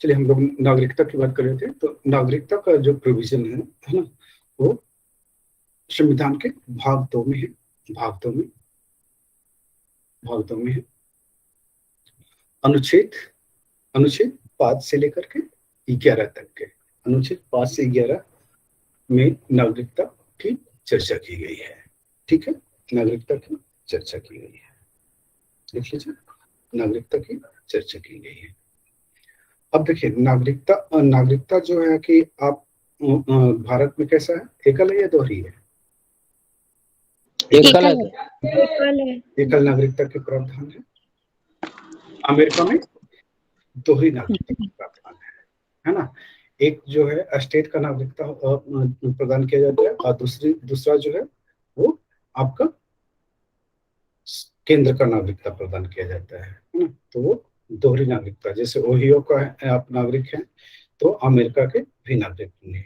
चलिए हम लोग नागरिकता की बात कर रहे थे। तो नागरिकता का जो प्रोविजन है ना, वो संविधान के भाग 2 में है। भाग 2 में है। अनुच्छेद अनुच्छेद 5 से लेकर के 11 तक के, अनुच्छेद 5 से 11 में नागरिकता की चर्चा की गई है। ठीक है, नागरिकता की चर्चा की गई है। देख लीजिए, नागरिकता की चर्चा की गई है। अब देखिए, नागरिकता जो है कि आप भारत में कैसा है, एकल है या दोहरी है? एकल है। एकल नागरिकता के प्रावधान है। अमेरिका में दोहरी नागरिकता के प्रावधान है ना। एक जो है स्टेट का नागरिकता प्रदान किया जाता है, और दूसरा जो है वो आपका केंद्र का नागरिकता प्रदान किया जाता है ना। तो वो दोहरी नागरिकता, जैसे ओहियो का आप नागरिक हैं तो अमेरिका के भी नागरिक नहीं।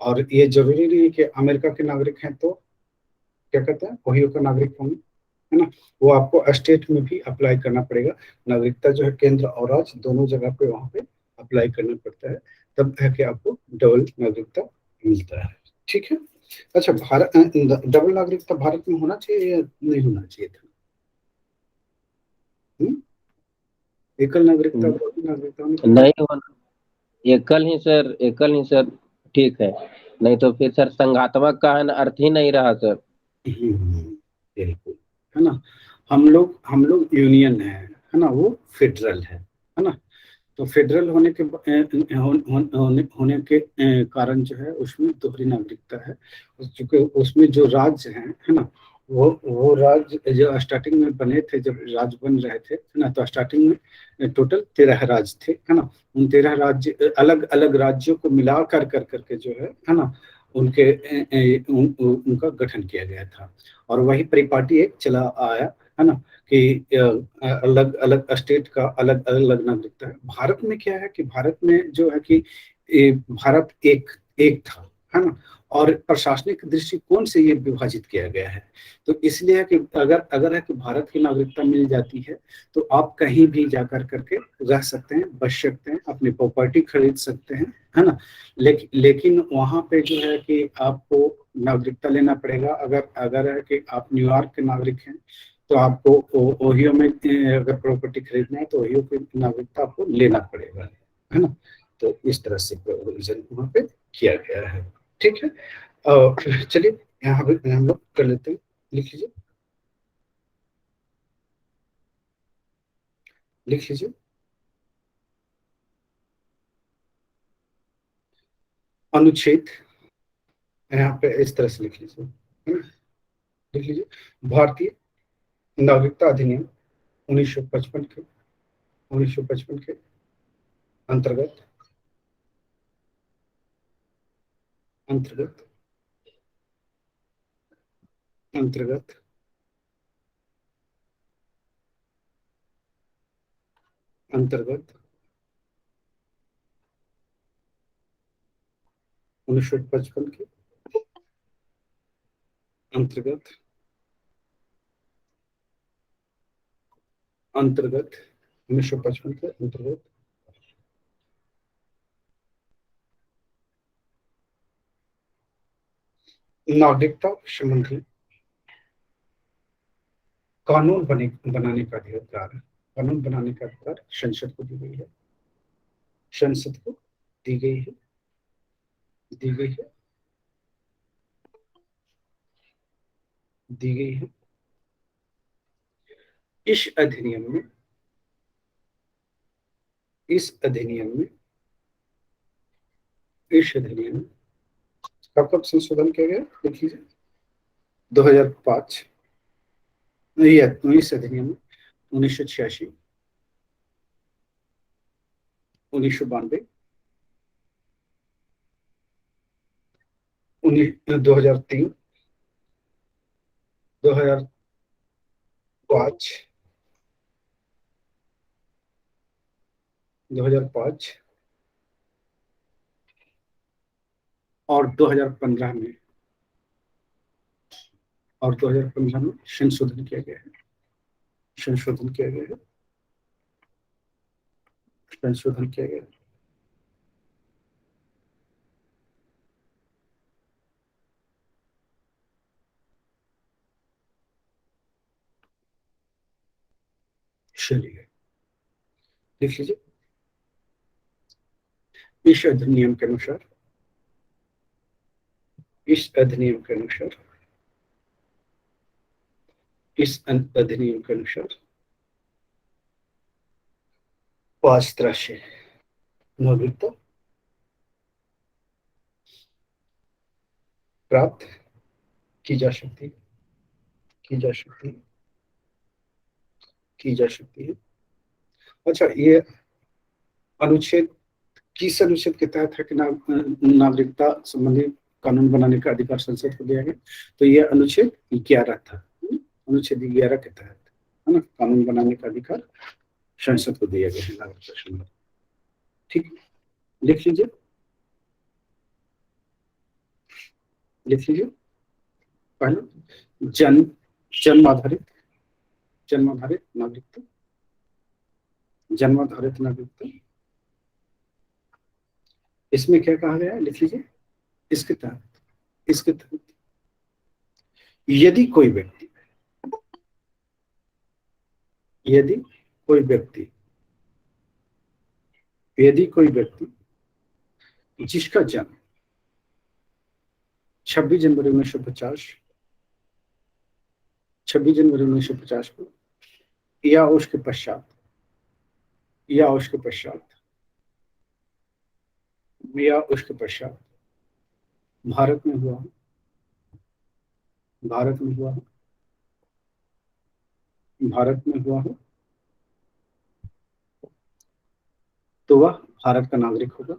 और ये जरूरी नहीं है कि अमेरिका के नागरिक हैं तो क्या कहते हैं ओहियो का नागरिक होंगे, है ना। वो आपको स्टेट में भी अप्लाई करना पड़ेगा। नागरिकता जो है केंद्र और राज्य दोनों जगह पे वहां पे अप्लाई करना पड़ता है, तब है कि आपको डबल नागरिकता मिलता है। ठीक है। अच्छा, भारत डबल नागरिकता भारत में होना चाहिए या नहीं होना चाहिए था? एकल नागरिकता नहीं होना, एकल ही सर ठीक है। नहीं तो फिर सर संघात्मक का है ना अर्थ ही नहीं रहा सर। बिल्कुल, है ना। हम लोग यूनियन है ना, वो फेडरल है ना। तो फेडरल होने के होने के कारण जो है उसमें दोहरी नागरिकता है। चूंकि उसमें जो राज्य है ना, वो राज्य जो स्टार्टिंग में बने थे, जब राज्य बन रहे थे ना, तो स्टार्टिंग में टोटल 13 राज्य थे, है ना। उन 13 राज्य अलग अलग राज्यों को मिला कर करके जो है ना, उनका गठन किया गया था। और वही परिपाटी एक चला आया, है ना, कि अलग अलग स्टेट का अलग अलग नागरिकता है। भारत में क्या है कि भारत में जो है कि भारत एक एक था, है ना। और प्रशासनिक दृष्टिकोण से ये विभाजित किया गया है। तो इसलिए है कि अगर है कि भारत की नागरिकता मिल जाती है तो आप कहीं भी जाकर करके रह सकते हैं, बच सकते हैं, अपनी प्रॉपर्टी खरीद सकते हैं, है ना। लेकिन वहां पे जो है कि आपको नागरिकता लेना पड़ेगा। अगर है कि आप न्यूयॉर्क के नागरिक हैं तो आपको ओहियो में अगर प्रॉपर्टी खरीदना है तो ओहियो की नागरिकता आपको लेना पड़ेगा, है ना। तो इस तरह से प्रोविजन वहाँ पे किया गया है। ठीक है। चलिए यहाँ पे हम लोग कर लेते हैं, लिख लीजिए अनुच्छेद, यहाँ पे इस तरह से लिख लीजिए, है ना? लिख लीजिए, भारतीय नागरिकता अधिनियम 1955 के अंतर्गत अंतर्गत अंतर्गत अंतर्गत 1955 के अंतर्गत 1955 के अंतर्गत नागरिकता संबंधी कानून बनाने का अधिकार है। कानून बनाने का अधिकार संसद को दी गई है। संसद को दी गई है दी गई है दी गई है। इस अधिनियम में इस अधिनियम में कब संशोधन किया गया, देख लीजिए 2005। इस अधिनियम में 1986, 1992, 2003, 2005, 2005 और 2015 में संशोधन किया गया है। संशोधन किया गया है। चलिए लिख लीजिए। इस अधिनियम के अनुसार, इस अधिनियम के अनुसार, इस अधिनियम के अनुसार 5 तरह से नागरिकता प्राप्त की जा सकती है, की जा सकती है, की जा सकती है। अच्छा, ये अनुच्छेद किस अनुच्छेद के तहत है कि नागरिकता संबंधी कानून बनाने का अधिकार संसद को दिया गया? तो ये अनुच्छेद 11 था, अनुच्छेद 11 के तहत, है ना, कानून बनाने का अधिकार संसद को दिया गया है नागरिकता संबंधी। ठीक, लिख लीजिए, लिख लीजिए। पहले जन्म आधारित, जन्म आधारित नागरिकता, जन्म आधारित नागरिकता, इसमें क्या कहा गया है, लिख लीजिए। इसके तहत, इसके तहत यदि कोई व्यक्ति, यदि कोई व्यक्ति, यदि कोई व्यक्ति जिसका जन्म 26 जनवरी 1950, 26 जनवरी 1950 को या उसके पश्चात, या उसके पश्चात, या उसके पश्चात भारत में हुआ, भारत में हुआ, भारत में हुआ हो, तो वह भारत का नागरिक होगा,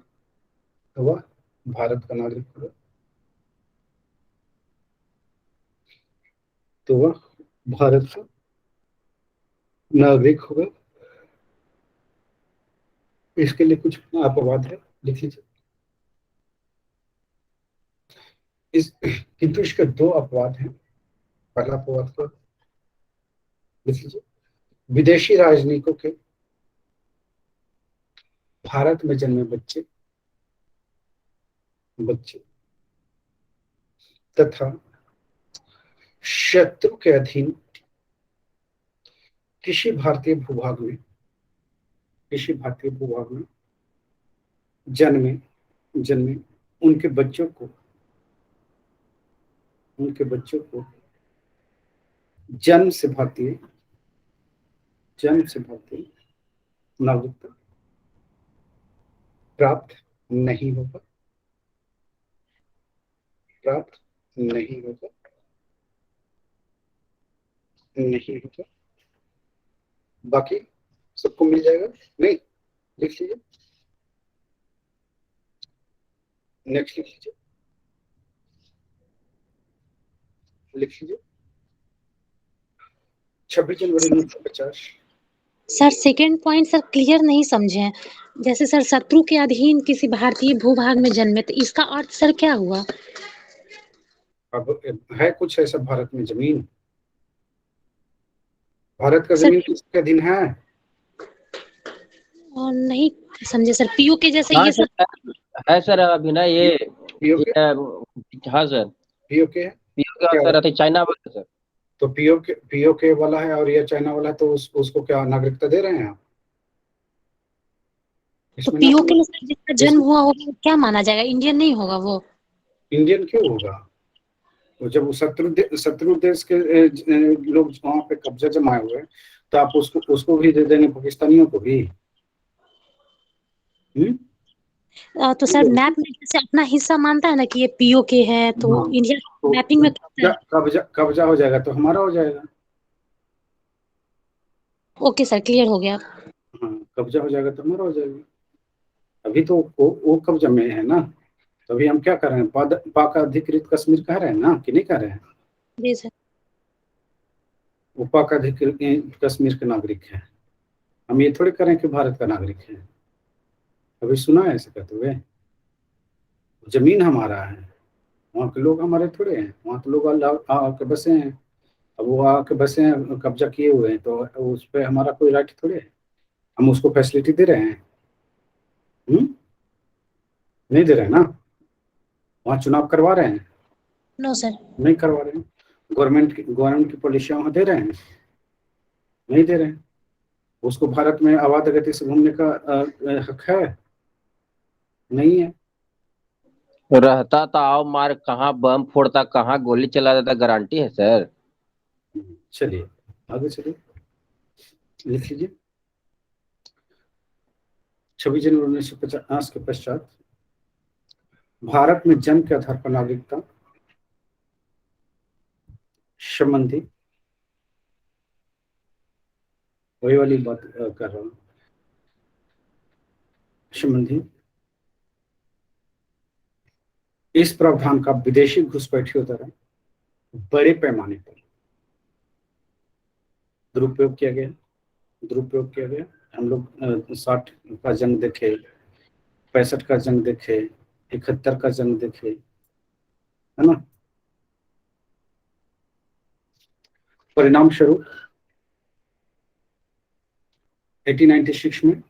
तो वह भारत का नागरिक होगा, तो वह भारत का नागरिक होगा। इसके लिए कुछ अपवाद है, लिख लीजिए। इस किंतु इसके 2 अपवाद हैं। पहला अपवाद को लिख लीजिए। विदेशी राजनयिकों के भारत में जन्मे बच्चे, बच्चे तथा शत्रु के अधीन किसी भारतीय भूभाग में, किसी भारतीय भूभाग में जन्मे, जन्मे उनके बच्चों को, उनके बच्चों को जन्म से भारतीय, जन्म से भारतीय नागरिकता प्राप्त नहीं होगा, प्राप्त नहीं होगा, नहीं होगा। बाकी सबको मिल जाएगा, नहीं? लिख लीजिए, नेक्स्ट लिख लीजिए, लिख लीजिए। 26 जनवरी 1950। Sir second point sir clear नहीं समझे हैं। जैसे सर शत्रु के अधीन किसी भारतीय भूभाग में जन्मे, तो इसका अर्थ सर क्या हुआ? अब है कुछ ऐसा भारत में जमीन? भारत का सर जमीन किसके अधीन है? नहीं समझे सर, पीओके जैसे हाँ ये सब सर, है सर अभी ना ये पीओके, हाँ सर, पीओके है पीओके क्या? सर अति चाइना वाला सर। तो पीओके वाला है और ये चाइना वाला है, तो उसको क्या नागरिकता दे रहे हैं आप? तो इसमें ना, पीओके में सर जिसका जन्म हुआ होगा वो क्या माना जाएगा? इंडियन नहीं होगा वो? इंडियन क्यों होगा? तो जब वो शत्रु देश के लोग वहां पे कब्जा जमाए हुए हैं, तो आप उसको भी दे देंगे, पाकिस्तानियों को भी? तो सर मैप में जैसे अपना हिस्सा मानता है ना कि ये पीओके है, तो हाँ, इंडिया तो मैपिंग में करता है। कब्जा हो जाएगा तो हमारा हो जाएगा। ओके सर, क्लियर हो गया। हाँ, कब्जा हो जाएगा तो हमारा हो जाएगा। अभी तो वो कब्जा में है ना, तो अभी हम क्या कर रहे हैं, पाक अधिकृत कश्मीर कह रहे हैं ना, कि नहीं कह रहे हैं? जी सर। वो पाक अधिकृत कश्मीर के नागरिक हैं, हम ये थोड़ी करें कि भारत का नागरिक है। अभी सुना है ऐसे कहते हुए? जमीन हमारा है, वहाँ के लोग हमारे थोड़े हैं, वहाँ के लोग आके बसे हैं। अब वो आके बसे हैं, कब्जा किए हुए हैं, तो उस पर हमारा कोई राइट थोड़े है। हम उसको फैसिलिटी दे रहे हैं? नहीं दे रहे हैं ना। वहाँ चुनाव करवा रहे हैं? No sir. नहीं करवा रहे हैं। गवर्नमेंट की पॉलिसियां वहाँ दे रहे हैं? नहीं दे रहे हैं। उसको भारत में अबाध गति से घूमने का हक है? नहीं है। रहता तो आओ मार, कहाँ बम फोड़ता, कहाँ गोली चला देता, गारंटी है सर? चलिए आगे चलिए, लिख लीजिए। 26 जनवरी 1950 के पश्चात भारत में जन्म के आधार पर नागरिकता संबंधी, वही वाली बात कर रहा हूं, संबंधी इस प्रावधान का विदेशी घुसपैठियों द्वारा बड़े पैमाने पर दुरुपयोग किया गया। दुरुपयोग किया गया। हम लोग 60 का जंग देखे, 65 का जंग देखे, 71 का जंग देखे, है ना। परिणाम स्वरूप 1896 में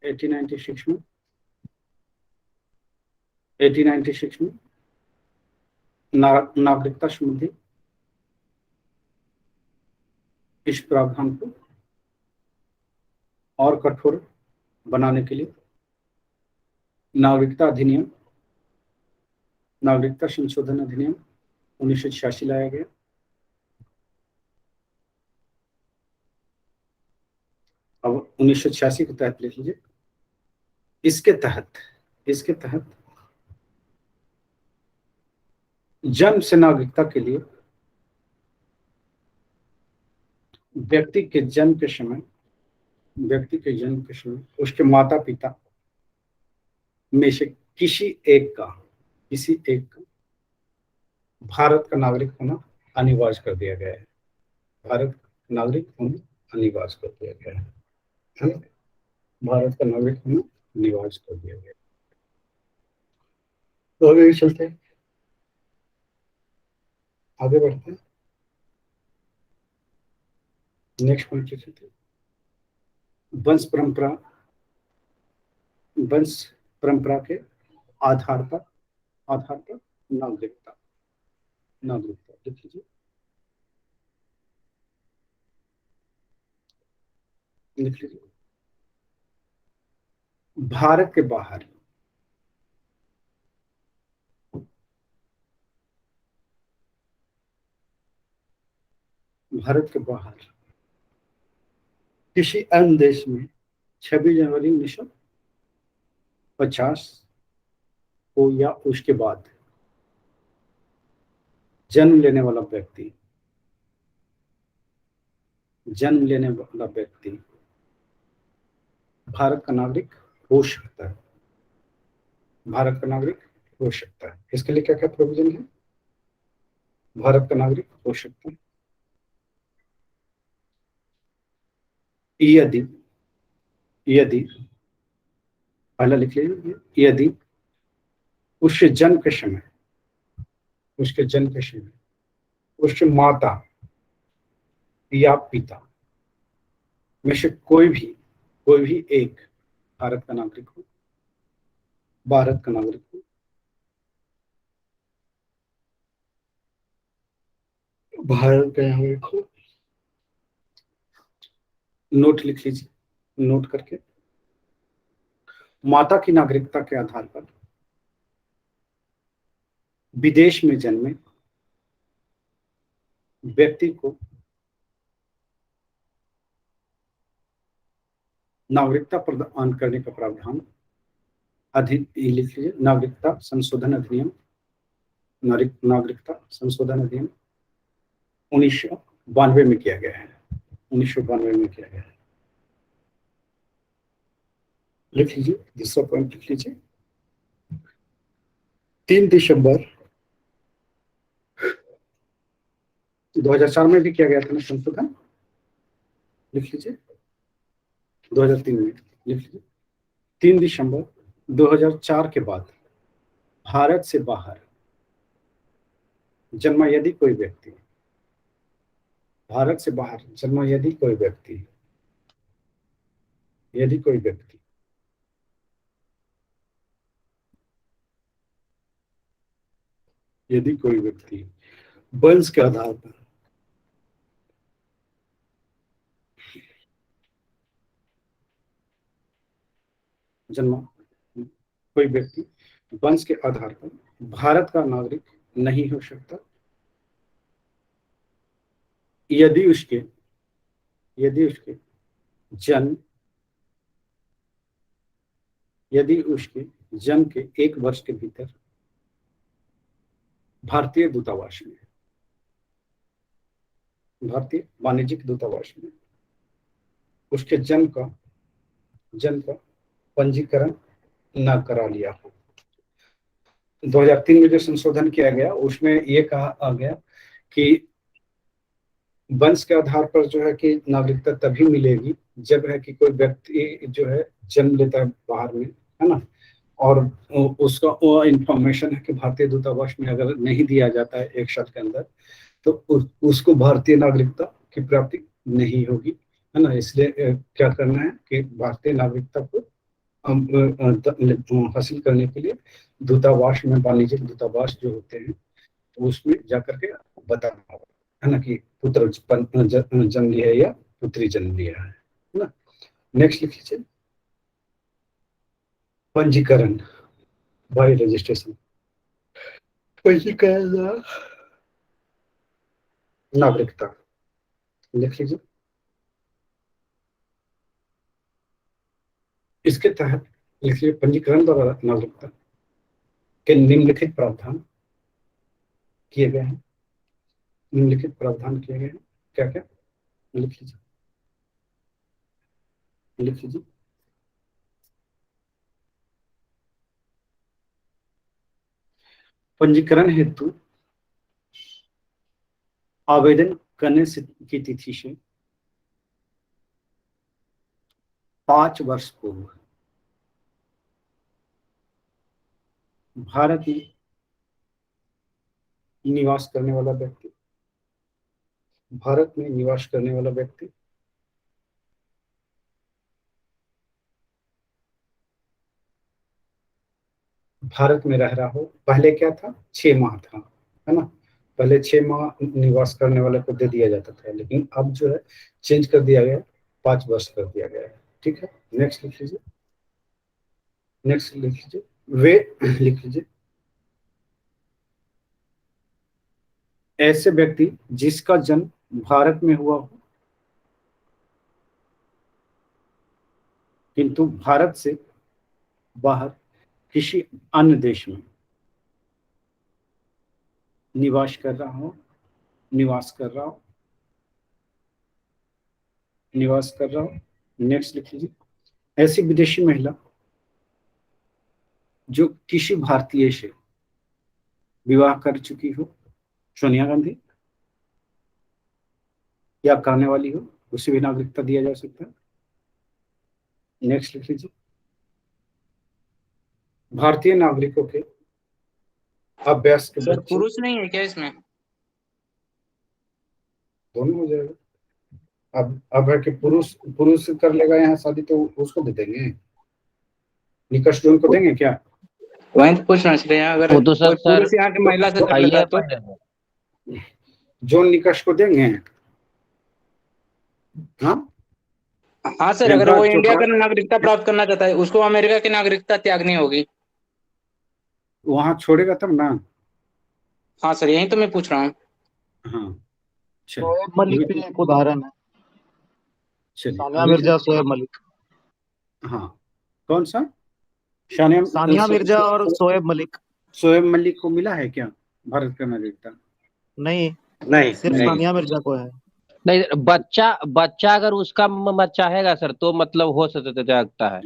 1896 में 1896 में नागरिकता संबंधी इस प्रावधान को और कठोर बनाने के लिए नागरिकता अधिनियम, नागरिकता संशोधन अधिनियम 1986 लाया गया। अब 1986 के तहत लिख लीजिए। इसके तहत जन्म से नागरिकता के लिए व्यक्ति के जन्म के समय उसके माता पिता में से किसी एक का भारत का नागरिक होना अनिवार्य कर दिया गया है। भारत का नागरिक होना अनिवार्य कर दिया गया है ना? भारत का नागरिक होना अनिवार्य कर दिया गया है। तो आगे चलते हैं, आगे बढ़ते हैं, नेक्स्ट पॉइंट पे चलते हैं। वंश परंपरा के आधार पर नागरिकता लिख लीजिए। लिख लीजिए। भारत के बाहर किसी अन्य देश में 26 जनवरी 1950 को या उसके बाद जन्म लेने वाला व्यक्ति भारत का नागरिक हो सकता है। भारत का नागरिक हो सकता है। इसके लिए क्या क्या प्रोविजन है? भारत का नागरिक हो सकता है यदि पहला लिख लीजिए, यदि उसके जन्म के समय उसके माता या पिता में से कोई भी एक भारत का नागरिक हो, भारत का नागरिक हो। नोट लिख लीजिए, नोट करके माता की नागरिकता के आधार पर विदेश में जन्मे व्यक्ति को नागरिकता प्रदान करने का प्रावधान लिख लीजिए, नागरिकता संशोधन अधिनियम 1992 में किया गया है। 1992 में किया गया है। लिख लीजिए, दूसरा पॉइंट लिख लीजिए। 3 दिसंबर 2004 में भी किया गया था ना संशोधन, लिख लीजिए। 2003 में लिख लीजिए। 3 दिसंबर 2004 के बाद भारत से बाहर जन्मा यदि कोई व्यक्ति भारत से बाहर जन्मा यदि कोई व्यक्ति वंश के आधार पर जन्मा कोई व्यक्ति वंश के आधार पर भारत का नागरिक नहीं हो सकता यदि उसके जन्म के 1 वर्ष के भीतर भारतीय वाणिज्यिक दूतावास में उसके जन्म का पंजीकरण न करा लिया हो। 2003 में जो संशोधन किया गया उसमें ये कहा गया कि वंश के आधार पर जो है कि नागरिकता तभी मिलेगी जब है कि कोई व्यक्ति जो है जन्म लेता है बाहर में, है ना, और उसका वो इंफॉर्मेशन है कि भारतीय दूतावास में अगर नहीं दिया जाता है 1 साल के अंदर तो उसको भारतीय नागरिकता की प्राप्ति नहीं होगी, है ना। इसलिए क्या करना है कि भारतीय नागरिकता को हासिल करने के लिए दूतावास में, वाणिज्यिक दूतावास जो होते हैं उसमें जाकर के बताना होगा, है ना, कि पुत्र जन्म लिया है या पुत्री जन्म लिया है ना। नेक्स्ट लिख लीजिए, पंजीकरण बाय रजिस्ट्रेशन। पंजीकरण नागरिकता लिख लीजिए। इसके तहत लिखिए पंजीकरण द्वारा नागरिकता के निम्नलिखित प्रावधान किए गए हैं। क्या क्या लिख लीजिए। पंजीकरण हेतु आवेदन करने की तिथि से 5 वर्ष पूर्व भारत में निवास करने वाला व्यक्ति भारत में रह रहा हो। पहले क्या था, 6 माह था, है ना। पहले 6 माह निवास करने वाले को दे दिया जाता था, लेकिन अब जो है चेंज कर दिया गया, 5 वर्ष कर दिया गया है। ठीक है, नेक्स्ट लिख लीजिए। वे लिख लीजिए ऐसे व्यक्ति जिसका जन्म भारत में हुआ हो किंतु भारत से बाहर किसी अन्य देश में निवास कर रहा हो। नेक्स्ट लिख लीजिए, ऐसी विदेशी महिला जो किसी भारतीय से विवाह कर चुकी हो, सोनिया गांधी, या करने वाली हो, उसे भी नागरिकता दिया जा सकता है। नेक्स्ट लिख लीजिए, भारतीय नागरिकों के अभ्यास के सर बच्चे। पुरुष नहीं है क्या इसमें? दोनों हो जाएगा। अब है कि पुरुष कर लेगा यहाँ शादी तो उसको दे देंगे, निकष जोन को देंगे क्या? वहीं तो पूछना इसलिए, अगर वो तो कोई सर पुरुष यहाँ की महिला से कर लेता तो जोन निकष को देंगे। हाँ हाँ सर, अगर वो इंडिया का नागरिकता प्राप्त करना चाहता है उसको अमेरिका की नागरिकता त्यागनी होगी। वहां छोड़ेगा तब ना। हाँ सर, यही तो मैं पूछ रहा हूँ। हाँ शोएब मलिक भी एक उदाहरण है। सानिया मिर्जा, शोएब मलिक। हाँ, कौन सा? सानिया मिर्जा और शोएब मलिक को मिला है क्या भारत का नागरिकता? नहीं, सिर्फ सानिया मिर्जा को है। नहीं, बच्चा अगर उसका मत चाहेगा सर तो मतलब हो सकता है।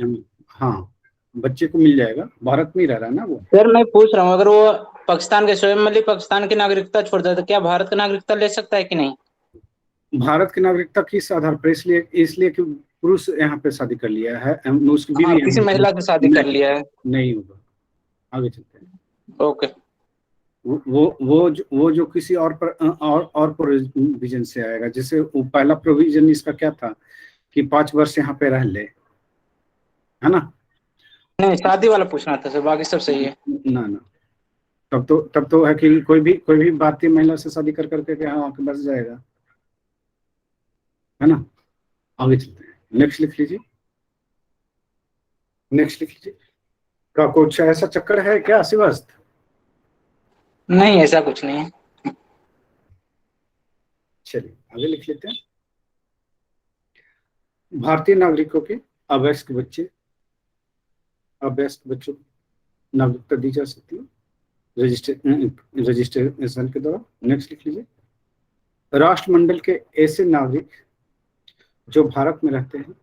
हाँ, बच्चे को मिल जाएगा, भारत में ही रह रहा है ना वो। सर मैं पूछ रहा हूँ, अगर वो पाकिस्तान के शोएब मलिक पाकिस्तान की नागरिकता छोड़ देता तो क्या भारत का नागरिकता ले सकता है कि नहीं? भारत की नागरिकता किस आधार पर? इसलिए कि पुरुष यहाँ पे शादी कर लिया है, उसकी हाँ, बीवी किसी महिला से शादी कर लिया है। नहीं होगा। आगे चलते हैं। ओके। वो जो किसी और प्रोविजन से आएगा, जैसे वो पहला प्रोविजन इसका क्या था कि 5 वर्ष यहाँ पे रह ले, है ना। नहीं, शादी वाला पूछना था सर, बाकी सब सही है ना तब तो है कि कोई भी भारतीय महिला से शादी कर करके यहाँ आके बस जाएगा, है ना। आगे चलते हैं, नेक्स्ट लिख लीजिए। नेक्स्ट लिख लीजिए। का कुछ ऐसा चक्कर है क्या श्रीवास्त? नहीं, ऐसा कुछ नहीं है। चलिए आगे लिख लेते हैं। भारतीय नागरिकों के अवयस्क बच्चों को नागरिकता दी जा सकती है रजिस्ट्रेशन के द्वारा। नेक्स्ट लिख लीजिए। राष्ट्रमंडल के ऐसे नागरिक जो भारत में रहते हैं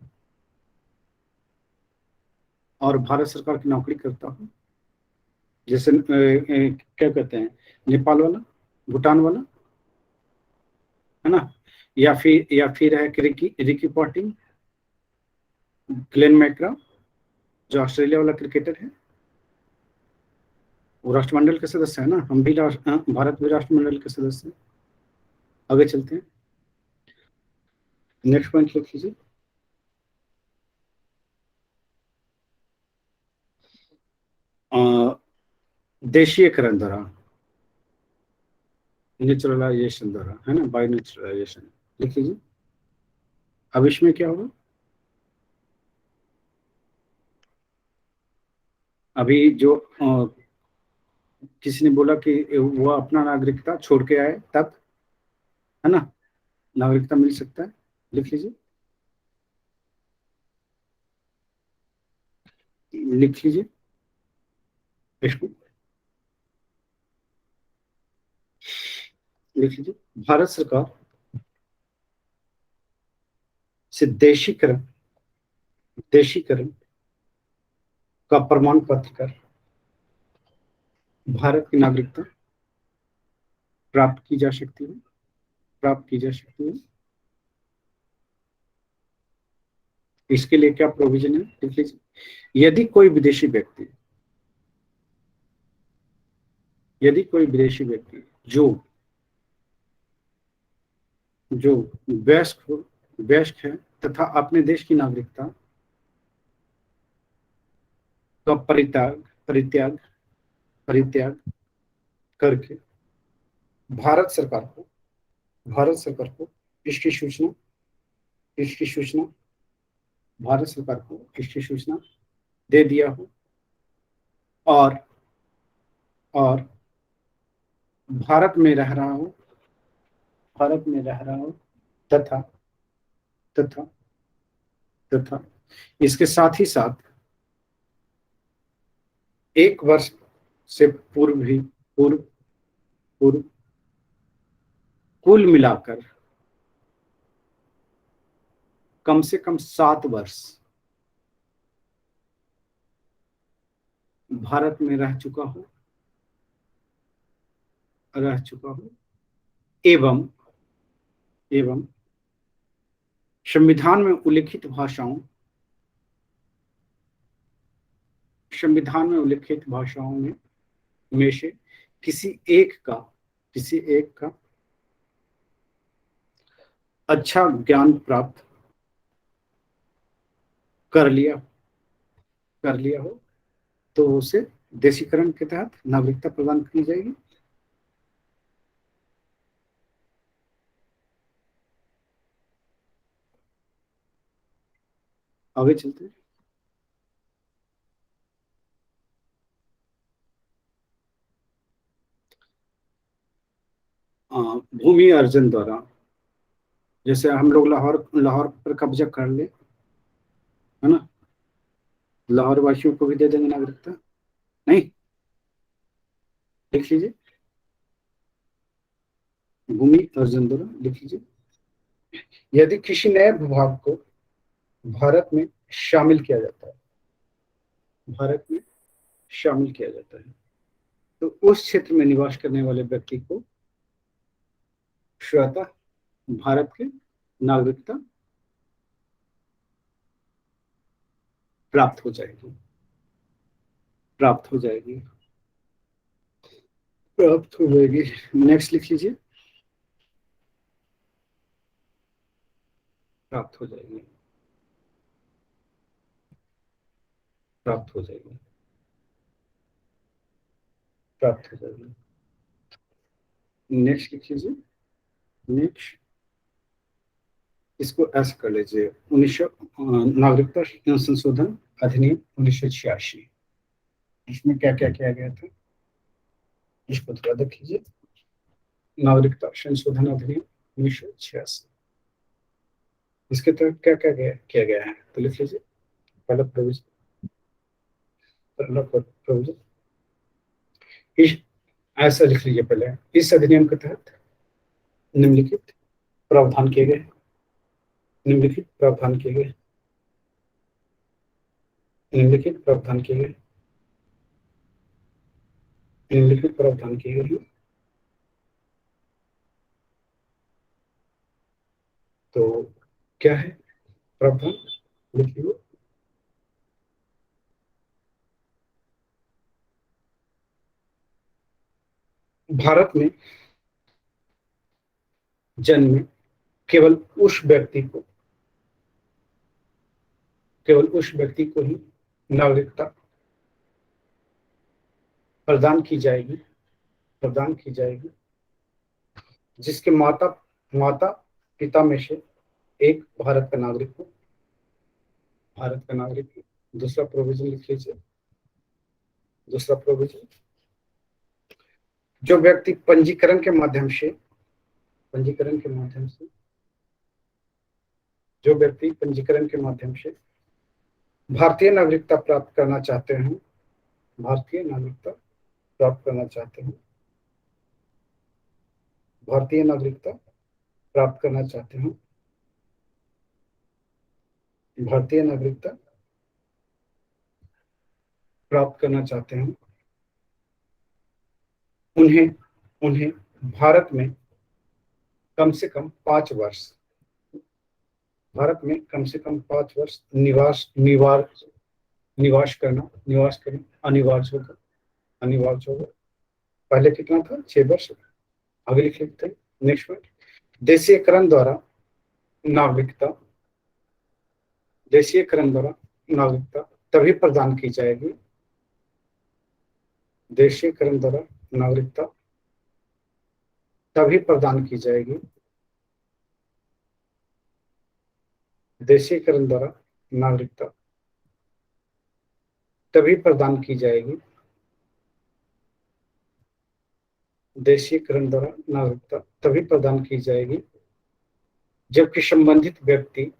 और भारत सरकार की नौकरी करता हूँ, जैसे क्या कहते हैं, नेपाल वाला, भूटान वाला, है ना, या फिर है कि रिकी पॉटिंग, ग्लेन मैकग्रा जो ऑस्ट्रेलिया वाला क्रिकेटर है, वो राष्ट्रमंडल के सदस्य है ना। हम भी भारत भी राष्ट्रमंडल के सदस्य हैं। आगे चलते हैं। नेक्स्ट पॉइंट लिख लीजिए। देशीयकरण द्वारा, नेचुरलाइजेशन द्वारा, है ना, बाय नेचुरलाइजेशन लिख लीजिए। अब इसमें क्या होगा? अभी जो किसी ने बोला कि वो अपना नागरिकता छोड़ के आए तब, है ना, नागरिकता मिल सकता है। लिख लीजिए, लिख लीजिए इसको, लिख लीजिए। भारत सरकार से देशीकरण का प्रमाण पत्र कर भारत की नागरिकता प्राप्त की जा सकती है, प्राप्त की जा सकती है। इसके लिए क्या प्रोविजन है? लिख लीजिए। यदि कोई विदेशी व्यक्ति जो जो वयस्क है तथा अपने देश की नागरिकता का परित्याग करके भारत सरकार को इसकी सूचना भारत सरकार को इसकी सूचना दे दिया हो और भारत में रह रहा हो तथा इसके साथ ही साथ 1 वर्ष से पूर्व कुल मिलाकर कम से कम 7 वर्ष भारत में रह चुका हो एवं संविधान में उल्लिखित भाषाओं में से किसी एक का अच्छा ज्ञान प्राप्त कर लिया हो तो उसे देशीकरण के तहत नागरिकता प्रदान की जाएगी। आगे चलते हैं। भूमि अर्जन द्वारा, जैसे हम लोग लाहौर पर कब्जा कर ले, है ना, लाहौर वासियों को भी दे देंगे नागरिकता? नहीं, लिख लीजिए। भूमि अर्जन द्वारा लिख लीजिए। यदि किसी नए भूभाग को भारत में शामिल किया जाता है तो उस क्षेत्र में निवास करने वाले व्यक्ति को स्वतः भारत की नागरिकता प्राप्त हो जाएगी। नेक्स्ट लिख लीजिए। प्राप्त हो जाएगी। नेक्स्ट लिख लीजिए। नेक्स्ट इसको ऐसे कर लीजिए। नागरिकता संशोधन अधिनियम 1986, इसमें क्या क्या किया गया था इसको थोड़ा देख लीजिए। नागरिकता संशोधन अधिनियम 1986, इसके तहत क्या क्या किया गया है तो लिख लीजिए। पहला प्रोविजन इस ऐसा लिख लीजिए पहले, इस अधिनियम के तहत निम्नलिखित प्रावधान किए गए, निम्नलिखित प्रावधान किए गए, निम्नलिखित प्रावधान किए गए, निम्नलिखित प्रावधान किए गए। तो क्या है प्रावधान, लिखिए। भारत में जन्म केवल उस व्यक्ति को, केवल उस व्यक्ति को ही नागरिकता प्रदान की जाएगी, प्रदान की जाएगी जिसके माता माता पिता में से एक भारत का नागरिक हो, भारत का नागरिक हो। दूसरा प्रोविजन लिख लीजिए, दूसरा प्रोविजन, जो व्यक्ति पंजीकरण के माध्यम से, पंजीकरण के माध्यम से, जो व्यक्ति पंजीकरण के माध्यम से भारतीय नागरिकता प्राप्त करना चाहते हैं, भारतीय नागरिकता प्राप्त करना चाहते हैं, भारतीय नागरिकता प्राप्त करना चाहते हैं, भारतीय नागरिकता प्राप्त करना चाहते हैं, उन्हें उन्हें भारत में कम से कम 5 वर्ष, भारत में कम से कम 5 वर्ष निवास करना अनिवार्य होगा, अनिवार्य होगा। पहले कितना था, 6 वर्ष। आगे लिख लेते हैं नेक्स्ट पॉइंट, देशीयकरण द्वारा नागरिकता, देशीयकरण द्वारा नागरिकता तभी प्रदान की जाएगी, देशीयकरण द्वारा नागरिकता तभी प्रदान की जाएगी, देशीयकरण द्वारा नागरिकता तभी प्रदान की जाएगी, देशीयकरण द्वारा नागरिकता तभी प्रदान की जाएगी जबकि संबंधित व्यक्ति,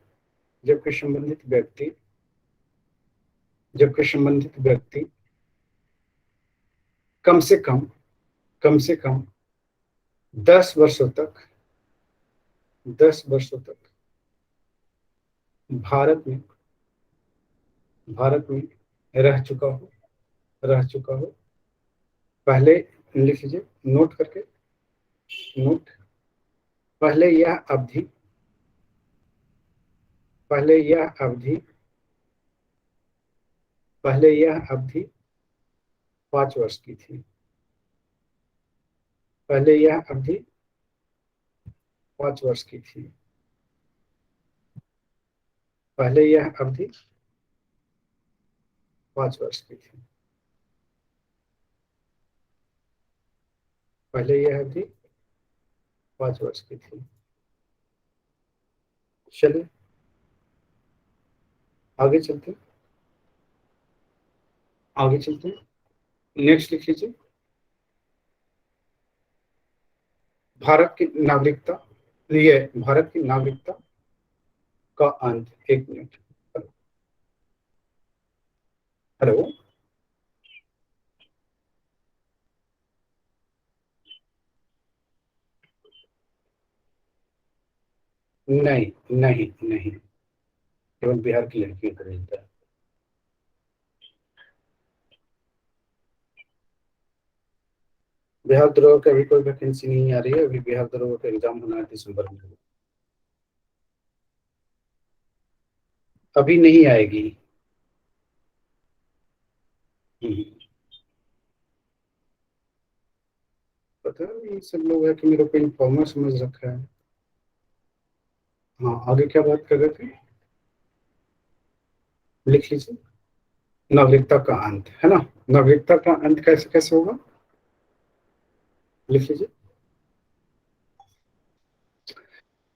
जबकि संबंधित व्यक्ति, जबकि संबंधित व्यक्ति कम से कम 10 वर्षों तक, 10 वर्षों तक भारत में रह चुका हो, रह चुका हो। पहले लिख लीजिए, नोट करके, नोट, पहले यह अवधि, पहले यह अवधि, पहले यह अवधि 5 वर्ष की थी, पहले यह अवधि 5 वर्ष की थी, पहले यह अवधि 5 वर्ष की थी, पहले यह अवधि 5 वर्ष की थी। चलिए आगे चलते हैं, आगे चलते हैं। नेक्स्ट लिख लीजिए, भारत की नागरिकता, ये भारत की नागरिकता का अंत, 1 मिनट, हेलो, नहीं नहीं नहीं, केवल बिहार की लड़कियों का रहता है। बिहार दरोगा का अभी कोई वैकेंसी नहीं आ रही है, अभी बिहार दरोगा का एग्जाम होना है दिसंबर में, अभी नहीं आएगी। पता नहीं सब लोग है कि मेरे को इन्फॉर्मर समझ रखा है। हाँ आगे क्या बात कर रहे थे, लिख लीजिए, नागरिकता का अंत, है ना, नागरिकता का अंत कैसे कैसे होगा, लिख लीजिए,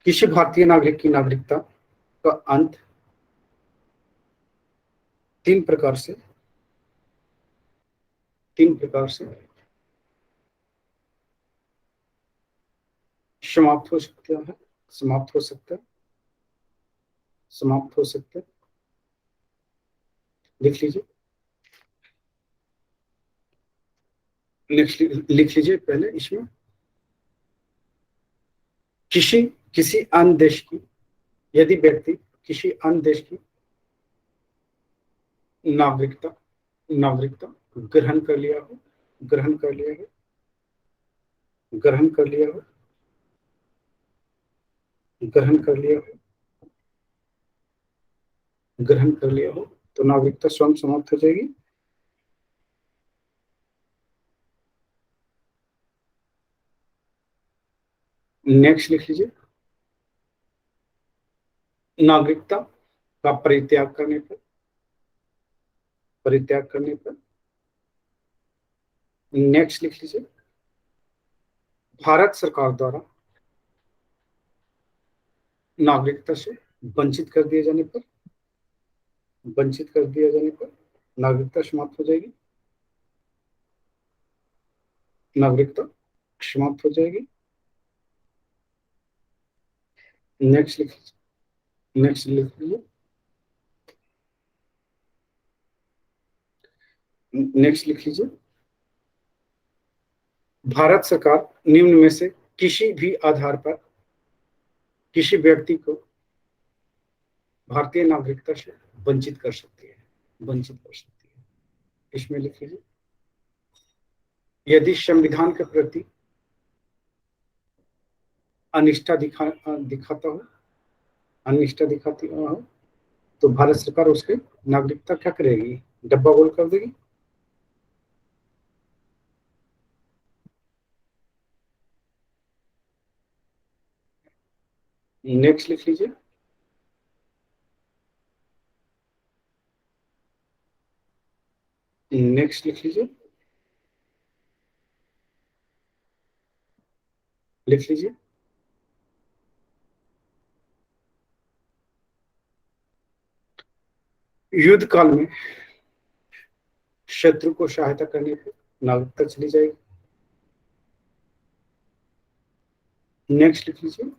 किसी भारतीय नागरिक की नागरिकता का अंत तीन प्रकार से समाप्त हो सकता है, समाप्त हो सकता है। लिख लीजिए, लिख लीजिए पहले इसमें, किसी अन्य देश की, यदि व्यक्ति किसी अन्य देश की नागरिकता ग्रहण कर लिया हो, ग्रहण कर लिया हो तो नागरिकता स्वयं समाप्त हो जाएगी। नेक्स्ट लिख लीजिए, नागरिकता का परित्याग करने पर। नेक्स्ट लिख लीजिए, भारत सरकार द्वारा नागरिकता से वंचित कर दिए जाने पर नागरिकता समाप्त हो जाएगी। नेक्स्ट लिख लीजिए, भारत सरकार निम्न में से किसी भी आधार पर किसी व्यक्ति को भारतीय नागरिकता से वंचित कर सकती है। इसमें लिख लीजिए, यदि संविधान के प्रति अनिष्ठा दिखाती हो तो भारत सरकार उसके नागरिकता क्या करेगी, डब्बा गोल कर देगी। नेक्स्ट लिख लीजिए, युद्ध काल में शत्रु को सहायता करने पर नागरिकता चली जाएगी। नेक्स्ट लिख लीजिए,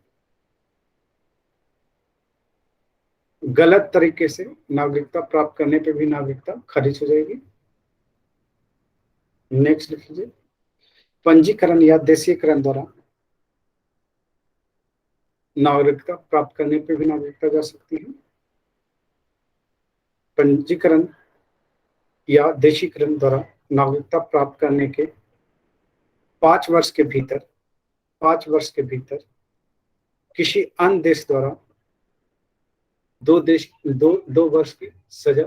गलत तरीके से नागरिकता प्राप्त करने पे भी नागरिकता खारिज हो जाएगी। नेक्स्ट लिख लीजिए, पंजीकरण या देशीकरण द्वारा नागरिकता प्राप्त करने पे भी नागरिकता जा सकती है। पंजीकरण या देशीकरण द्वारा नागरिकता प्राप्त करने के 5 वर्ष के भीतर किसी अन्य देश द्वारा 2 वर्ष की सजा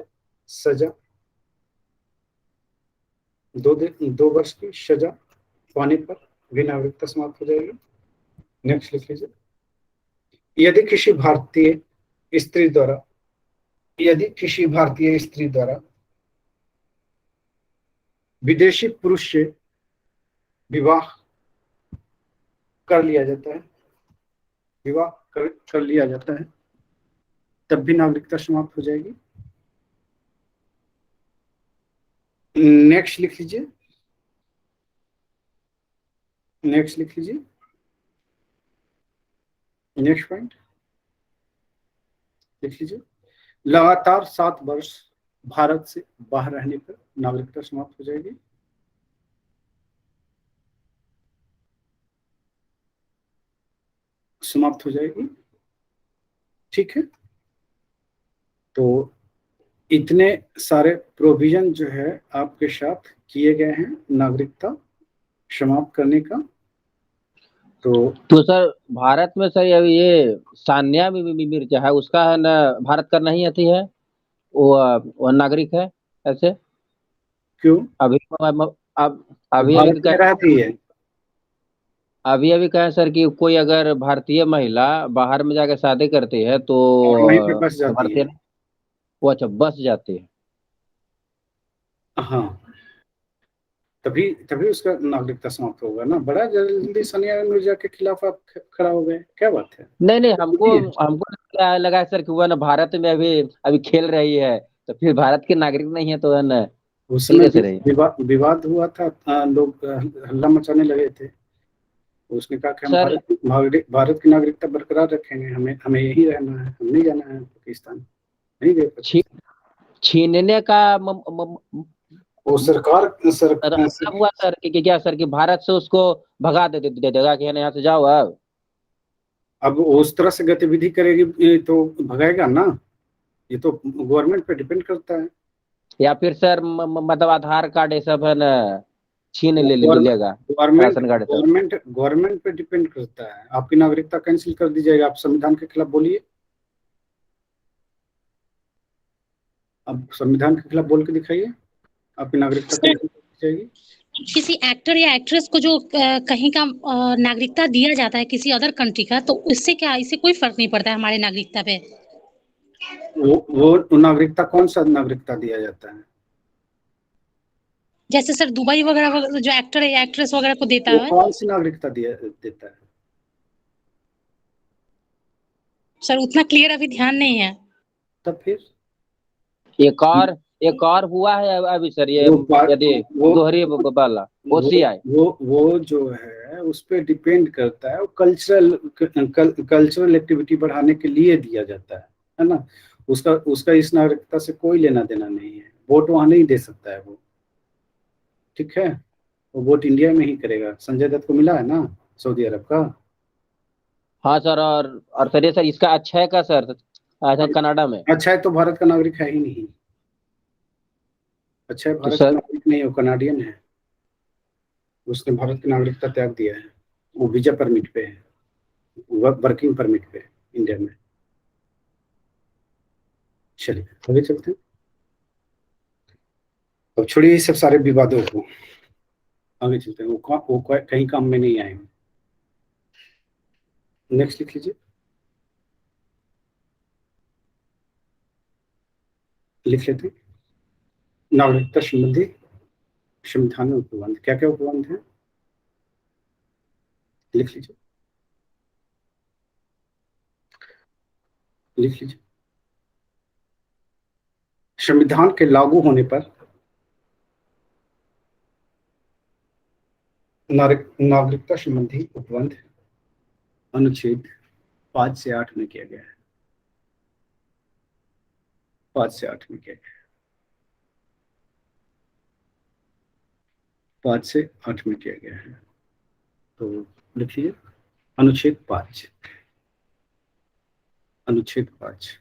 2 वर्ष की सजा पाने पर भी नागरिकता समाप्त हो जाएगी। नेक्स्ट लिख लीजिए, यदि किसी भारतीय स्त्री द्वारा विदेशी पुरुष से विवाह कर लिया जाता है तब भी नागरिकता समाप्त हो जाएगी। नेक्स्ट लिख लीजिए, नेक्स्ट पॉइंट लिख लीजिए, लगातार 7 वर्ष भारत से बाहर रहने पर नागरिकता समाप्त हो जाएगी। ठीक है, तो इतने सारे प्रोविजन जो है आपके साथ किए गए हैं नागरिकता समाप्त करने का। तो सर भारत में सर ये सान्या मिर्जा है, उसका है ना, भारत का नहीं अथी है, वो नागरिक है ऐसे क्यों? अभी अभी कहे सर कि कोई अगर भारतीय महिला बाहर में जाकर शादी करती है तो वहीं पे बस जाती है। वो अच्छा बस जाती है। हाँ, तभी उसका नागरिकता समाप्त होगा ना। बड़ा जल्दी सानिया मिर्जा के खिलाफ आप खड़ा हो गए, क्या बात है? नहीं हमको क्या लगा सर कि वह ना भारत में अभी खेल रही है तो फिर भारत के नागरिक नहीं है तो है ना, उस ये समय कैसे रही? विवाद हुआ था, लोग हल्ला मचाने लगे थे। उसने कहा कि हम सर भारत की नागरिकता बरकरार रखेंगे, हमें हमें यही रहना है, हम नहीं जाना है पाकिस्तान, नहीं गए छी, पाकिस्तान। छीनने का वो सरकार मतलब हुआ सर कि क्या सर कि भारत से उसको भगा दे देगा कि है ना यहाँ से जाओ अब? अब उस तरह से गतिविधि करेगी ये तो भगाएगा ना, ये तो गवर्नमेंट पे डिपेंड करता है। या फिर सर मतलब आधार कार्ड ये सब है ना छीन लेगा, गवर्नमेंट राशन कार्ड ये सब? गवर्नमेंट गवर्नमेंट पे डिपेंड करता है। आपकी नागरिकता कैंसिल कर दी जाएगी, आप संविधान के खिलाफ बोलिए, अब संविधान के खिलाफ बोल के दिखाइए, आपकी नागरिकता सर, कैंसिल कर दी जाएगी। किसी एक्टर या एक्ट्रेस को जो कहीं का नागरिकता दिया जाता है किसी अदर कंट्री का, तो इससे क्या, इससे कोई फर्क नहीं पड़ता है हमारे नागरिकता पे? वो नागरिकता कौन सा नागरिकता दिया जाता है? जैसे सर दुबई वगैरह जो एक्टर या एक्ट्रेस वगैरह को देता वो है। कौन सी नागरिकता देता है? सर उतना क्लियर अभी ध्यान नहीं है। तब फिर एक और हुआ है अभी सर, ये वो बात यदि वो दोहरी वाला वो OCI। वो जो है उस पे डिपेंड करता है, वो कल्चरल एक्टिविटी बढ़ाने के लिए दिया जाता है ना। उसका उसका इस नागरिकता से कोई लेना देना नहीं है, वोट वहां नहीं दे सकता है वो, ठीक है। वो वोट इंडिया में ही करेगा। संजय दत्त को मिला है ना सऊदी अरब का। हाँ सर, और सर ये सर इसका अच्छा है का सर, अच्छा कनाडा में? अच्छा है तो भारत का नागरिक है ही नहीं। अच्छा है तो भारत का सर नागरिक नहीं है, वो कनाडियन है। उसने भारत की नागरिकता त्याग दिया है, वो वीजा परमिट पे है, वर्किंग परमिट पे इंडिया में। चलिए आगे चलते हैं। अब छोड़िए ये सब सारे विवादों को, आगे चलते हैं। वो कहीं काम में नहीं आएंगे। नेक्स्ट लिख लीजिए, लिख लेते हैं। नागरिकता संबंधी संविधान में उपबंध, क्या क्या उपबंध है लिख लीजिए, लिख लीजिए। संविधान के लागू होने पर नागरिकता संबंधी उपबंध अनुच्छेद 5 से 8 में किया गया है। 5 से 8 में किया गया है, 5 से 8 में किया गया है। तो लिख लीजिए अनुच्छेद 5, अनुच्छेद 5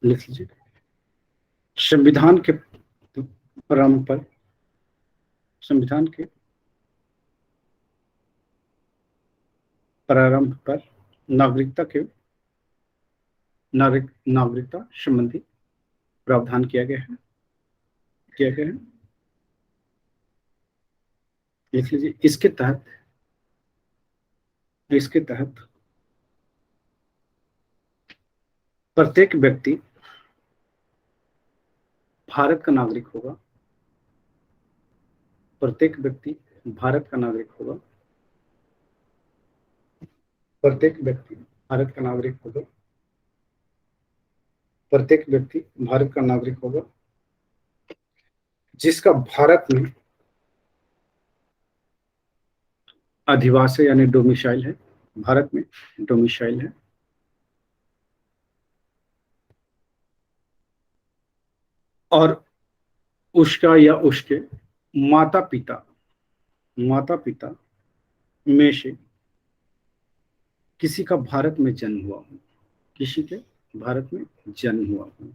लिख लीजिए। संविधान के प्रारंभ पर, संविधान के प्रारंभ पर नागरिकता संबंधी प्रावधान किया गया है, किया गया है। लिख लीजिए इसके तहत प्रत्येक व्यक्ति भारत का नागरिक होगा, प्रत्येक व्यक्ति भारत का नागरिक होगा, प्रत्येक व्यक्ति भारत का नागरिक होगा, प्रत्येक व्यक्ति भारत का नागरिक होगा जिसका भारत में अधिवास है यानी डोमिसाइल है, भारत में डोमिसाइल है, और उसका या उसके माता पिता में से किसी का भारत में जन्म हुआ हो, किसी के भारत में जन्म हुआ हो,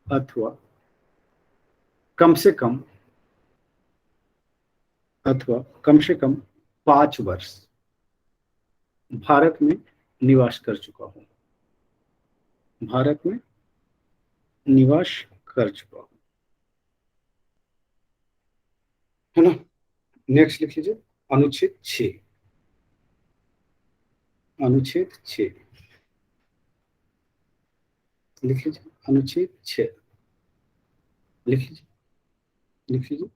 अथवा कम से कम 5 वर्ष भारत में निवास कर चुका हो, भारत में निवास कर चुका हो, है ना। नेक्स्ट लिख लीजिए अनुच्छेद 6, अनुच्छेद 6 लिख लीजिए, अनुच्छेद 6 लिख लीजिए, लिख लीजिए।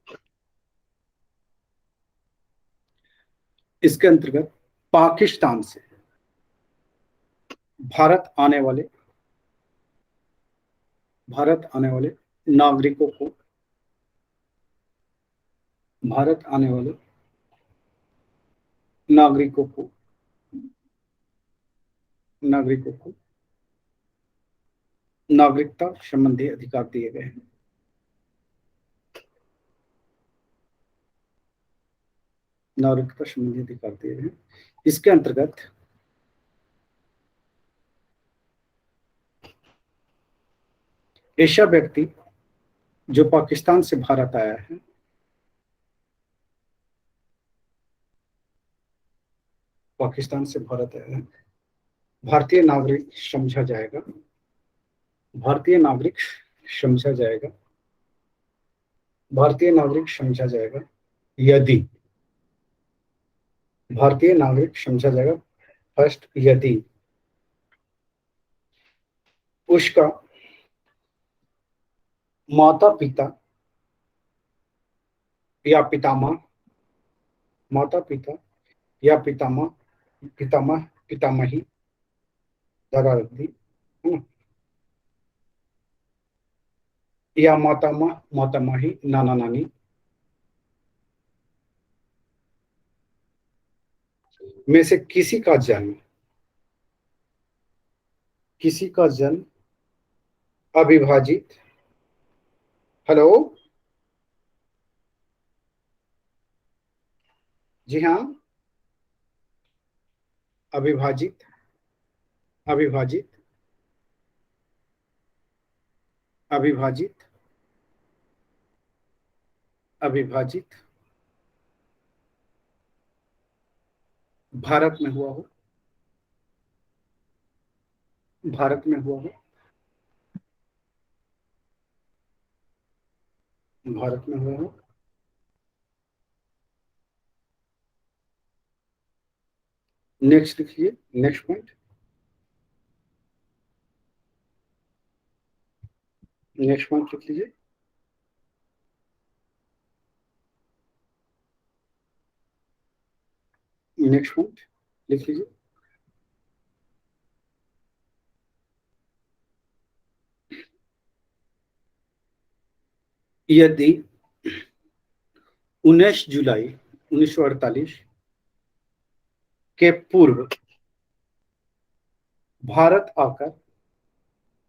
इसके अंतर्गत पाकिस्तान से भारत आने वाले नागरिकों को भारत आने वाले नागरिकों को नागरिकता संबंधी अधिकार दिए गए हैं। नागरिकता संबंधी अधिकार दिए गए हैं। इसके अंतर्गत ऐसा व्यक्ति जो पाकिस्तान से भारत आया है, भारतीय नागरिक समझा जाएगा। भारतीय नागरिक समझा जाएगा यदि भारतीय नागरिक समझा जाएगा फर्स्ट यदि उसका माता पिता या पितामह पितामही दादा दादी है ना, या मातामही नाना नानी में से किसी का जन्म अविभाजित हेलो जी हाँ अविभाजित भारत में हुआ हो नेक्स्ट लिखिए। नेक्स्ट पॉइंट लिख लीजिए। नेक्स्ट पॉइंट लिख लीजिए। यदि 19 जुलाई 1948 के पूर्व भारत आकर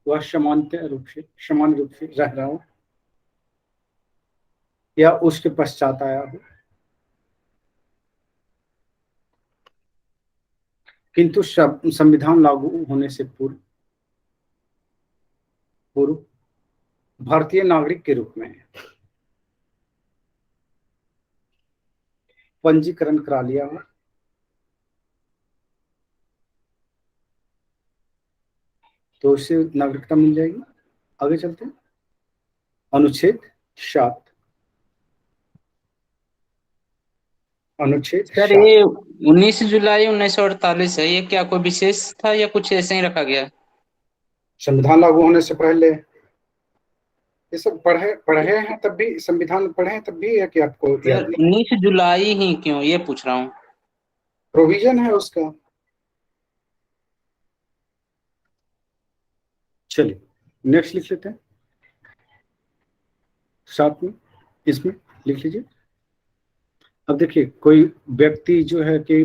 वह सामान्य रूप से रह रहा हो या उसके पश्चात आया हो, किंतु संविधान लागू होने से पूर्व भारतीय नागरिक के रूप में पंजीकरण करा लिया हो, तो उसे नागरिकता मिल जाएगी। आगे चलते हैं। अनुच्छेद 7 सर ये 19 जुलाई 1948 है, ये क्या कोई विशेष था या कुछ ऐसे ही रखा गया? संविधान लागू होने से पहले ये सब पढ़े हैं तब भी, संविधान पढ़े हैं तब भी है कि आपको याद नहीं? 19 जुलाई ही क्यों, ये पूछ रहा हूँ। प्रोविजन है उसका। चलिए नेक्स्ट लिख लेते हैं। साथ में इसमें लिख लीजिए। अब देखिए कोई व्यक्ति जो है कि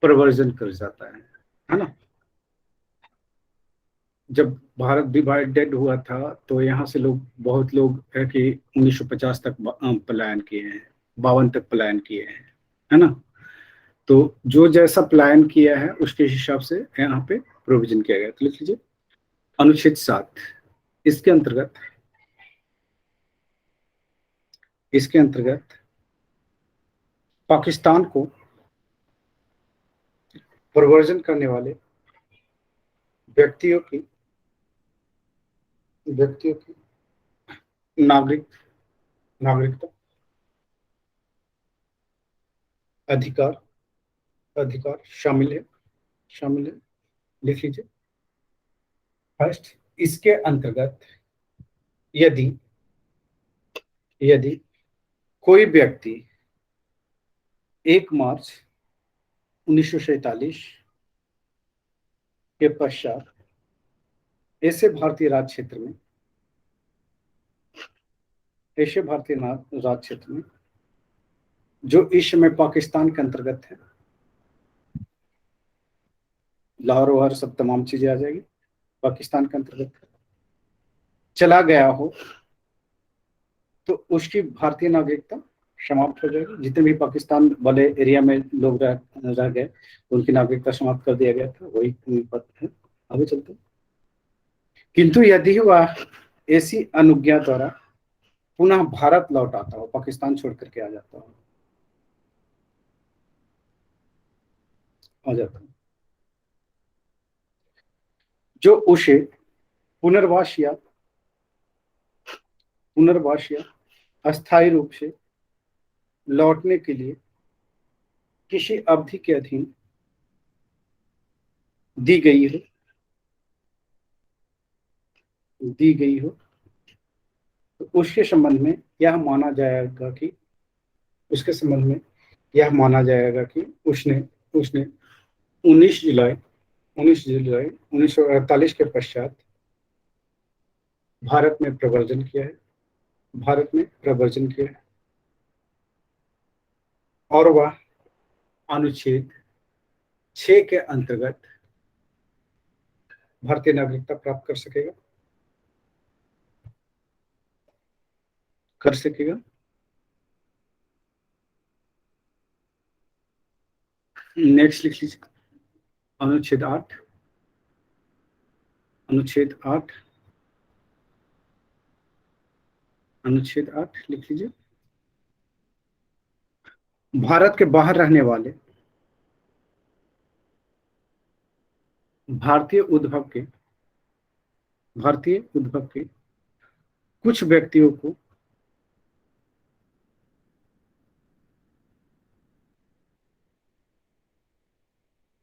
प्रवर्जन कर जाता है ना। जब भारत डिवाइडेड हुआ था तो यहाँ से बहुत लोग है कि 1950 तक पलायन किए हैं, 52 तक पलायन किए हैं, है ना। तो जो जैसा पलायन किया है उसके हिसाब से यहाँ पे प्रोविजन किया गया। तो लिख लीजिए अनुच्छेद 7। इसके अंतर्गत पाकिस्तान को प्रवर्जन करने वाले व्यक्तियों की नागरिकता अधिकार शामिल है। लिख लीजिए। फर्स्ट इसके अंतर्गत यदि कोई व्यक्ति 1 मार्च 1947 के पश्चात ऐसे भारतीय राज्य क्षेत्र में जो इस समय पाकिस्तान के अंतर्गत है, लाहौर वाहौर सब तमाम चीजें आ जाएगी, पाकिस्तान के अंतर्गत चला गया हो तो उसकी भारतीय नागरिकता समाप्त हो जाएगी। जितने भी पाकिस्तान वाले एरिया में लोग रह गए उनकी नागरिकता समाप्त कर दिया गया था, वही पद है। आगे चलते। किंतु यदि वह ऐसी अनुज्ञा द्वारा पुनः भारत लौट आता हो, पाकिस्तान छोड़ करके आ जाता हो, जो उसे पुनर्वास या अस्थायी रूप से लौटने के लिए किसी अवधि के अधीन दी गई हो तो उसके संबंध में यह माना जाएगा कि उसने 19 जुलाई 1948 के पश्चात भारत में प्रव्रजन किया है और वह अनुच्छेद 6 के अंतर्गत भारतीय नागरिकता प्राप्त कर सकेगा। नेक्स्ट लिख लीजिए, अनुच्छेद 8 लिख लीजिए। भारत के बाहर रहने वाले भारतीय उद्भव के कुछ व्यक्तियों को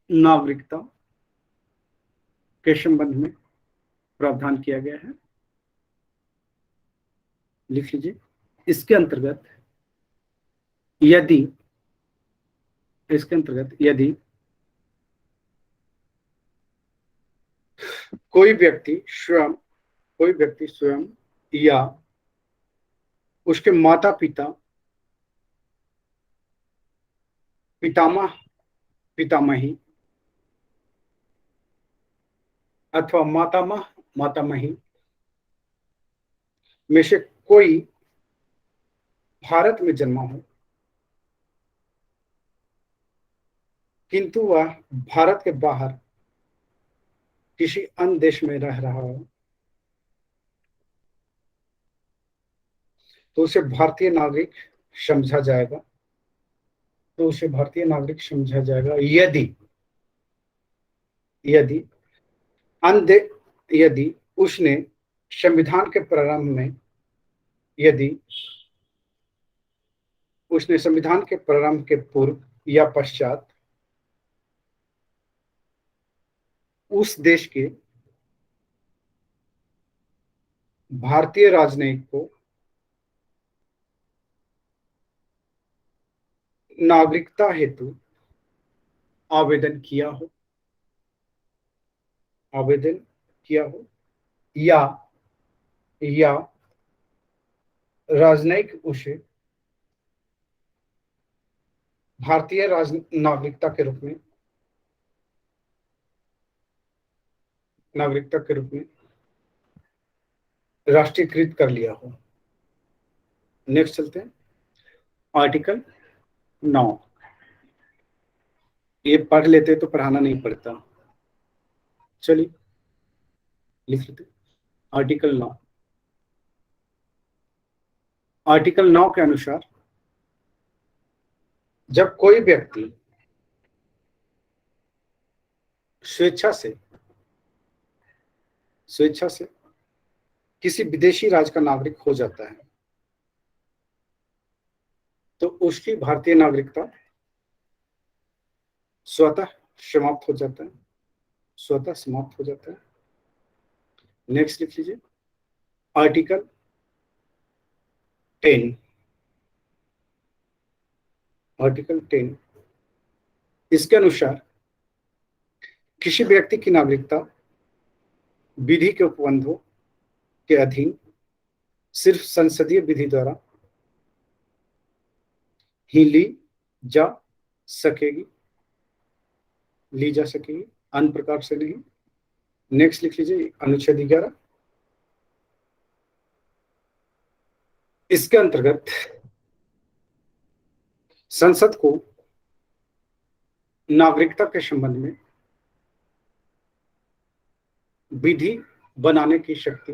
नागरिकता के संबंध में प्रावधान किया गया है। लिख लीजिए, इसके अंतर्गत यदि कोई व्यक्ति स्वयं या उसके माता पिता, पितामही अथवा मातामही में से कोई भारत में जन्मा हो किंतु वह भारत के बाहर किसी अन्य देश में रह रहा हो तो उसे भारतीय नागरिक समझा जाएगा। यदि उसने संविधान के प्रारंभ के पूर्व या पश्चात उस देश के भारतीय राजनयिक को नागरिकता हेतु आवेदन किया हो या राजनयिक उसे भारतीय नागरिकता के रूप में राष्ट्रीयकृत कर लिया हो। नेक्स्ट चलते हैं, आर्टिकल 9। ये पढ़ लेते तो पढ़ाना नहीं पड़ता, चलिए लिख लेते। आर्टिकल 9 के अनुसार जब कोई व्यक्ति स्वेच्छा से किसी विदेशी राज्य का नागरिक हो जाता है तो उसकी भारतीय नागरिकता स्वतः समाप्त हो जाता है। नेक्स्ट लिख लीजिए, आर्टिकल 10। इसके अनुसार किसी व्यक्ति की नागरिकता विधि के उपबंधों के अधीन सिर्फ संसदीय विधि द्वारा ही ली जा सकेगी, अन्य प्रकार से नहीं। नेक्स्ट लिख लीजिए अनुच्छेद 11। इसके अंतर्गत संसद को नागरिकता के संबंध में विधि बनाने की शक्ति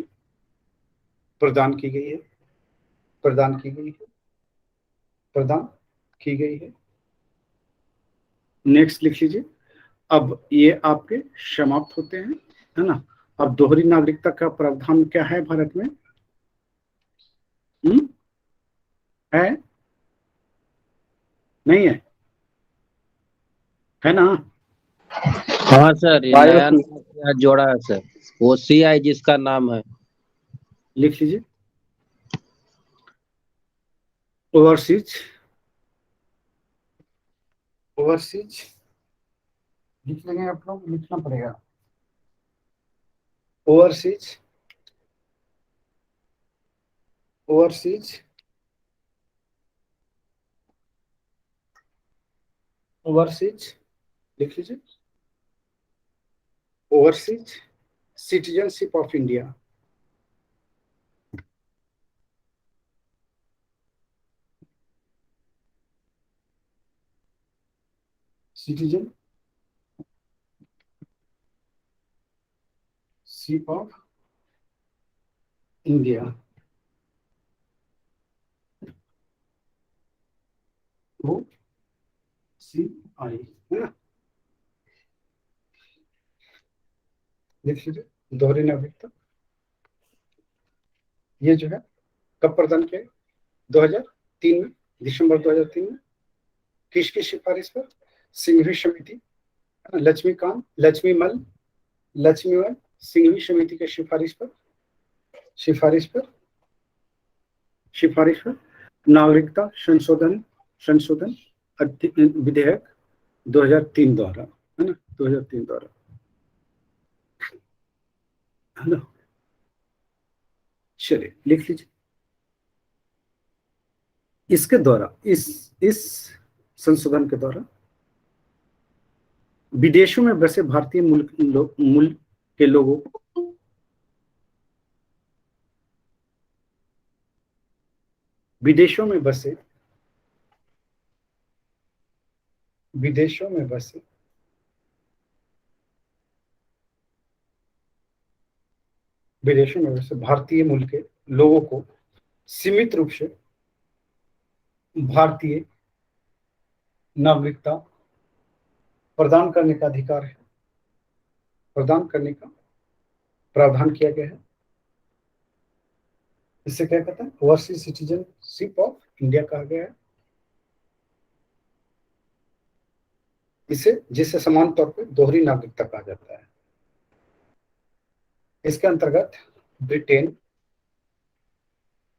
प्रदान की गई है। नेक्स्ट लिख लीजिए। अब ये आपके समाप्त होते हैं, है ना। अब दोहरी नागरिकता का प्रावधान क्या है भारत में? है नहीं है? है ना? हाँ सर, ये नया जोड़ा है सर, OCI जिसका नाम है। लिख लीजिए ओवरसीज लिख लेंगे आप लोग, लिखना पड़ेगा ओवरसीज लिख लीजिए overseas citizenship of India. Citizenship of India, OCI, है ना। लिख लीजिए दोहरी नागरिकता। ये जो है कब प्रदान किया? 2003 में, दिसंबर 2003 में। किसकी सिफारिश पर? सिंघवी समिति, लक्ष्मीमल सिंघवी समिति के सिफारिश पर नागरिकता संशोधन विधेयक 2003 द्वारा, है ना, 2003 द्वारा, है ना। चलिए लिख लीजिए। इसके द्वारा, इस संशोधन के द्वारा विदेशों में बसे भारतीय मूल के लोगों को विदेशों में बसे भारतीय मूल के लोगों को सीमित रूप से भारतीय नागरिकता प्रदान करने का अधिकार है, प्रदान करने का प्रावधान किया गया है। इसे क्या कहते हैं? ओवरसीज सिटीजनशिप ऑफ इंडिया कहा गया है। जिसे समान तौर पर दोहरी नागरिकता कहा जाता है। इसके अंतर्गत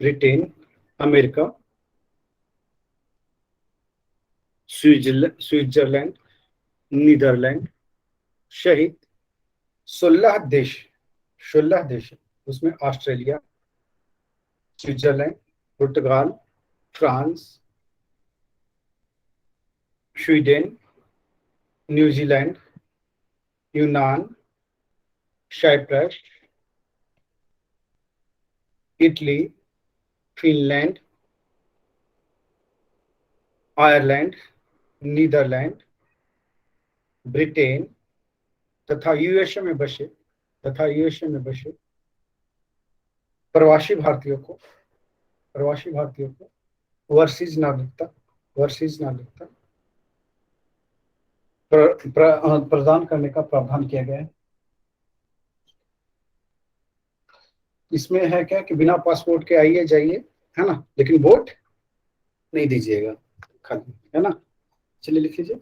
ब्रिटेन, अमेरिका, स्विट्जरलैंड, नीदरलैंड सहित 16 देश है। उसमें ऑस्ट्रेलिया, स्विट्जरलैंड, पुर्तगाल, फ्रांस, स्वीडन, न्यूजीलैंड, यूनान, Cyprus, Italy, Finland, Ireland, Netherland, Britain तथा यूएसए में बसे प्रवासी भारतीयों को ओवरसीज नागरिकता प्रदान करने का प्रावधान किया गया है। इसमें है क्या कि बिना पासपोर्ट के आइए जाइए, है ना, लेकिन वोट नहीं दीजिएगा खाली, है ना। चलिए लिख लीजिए।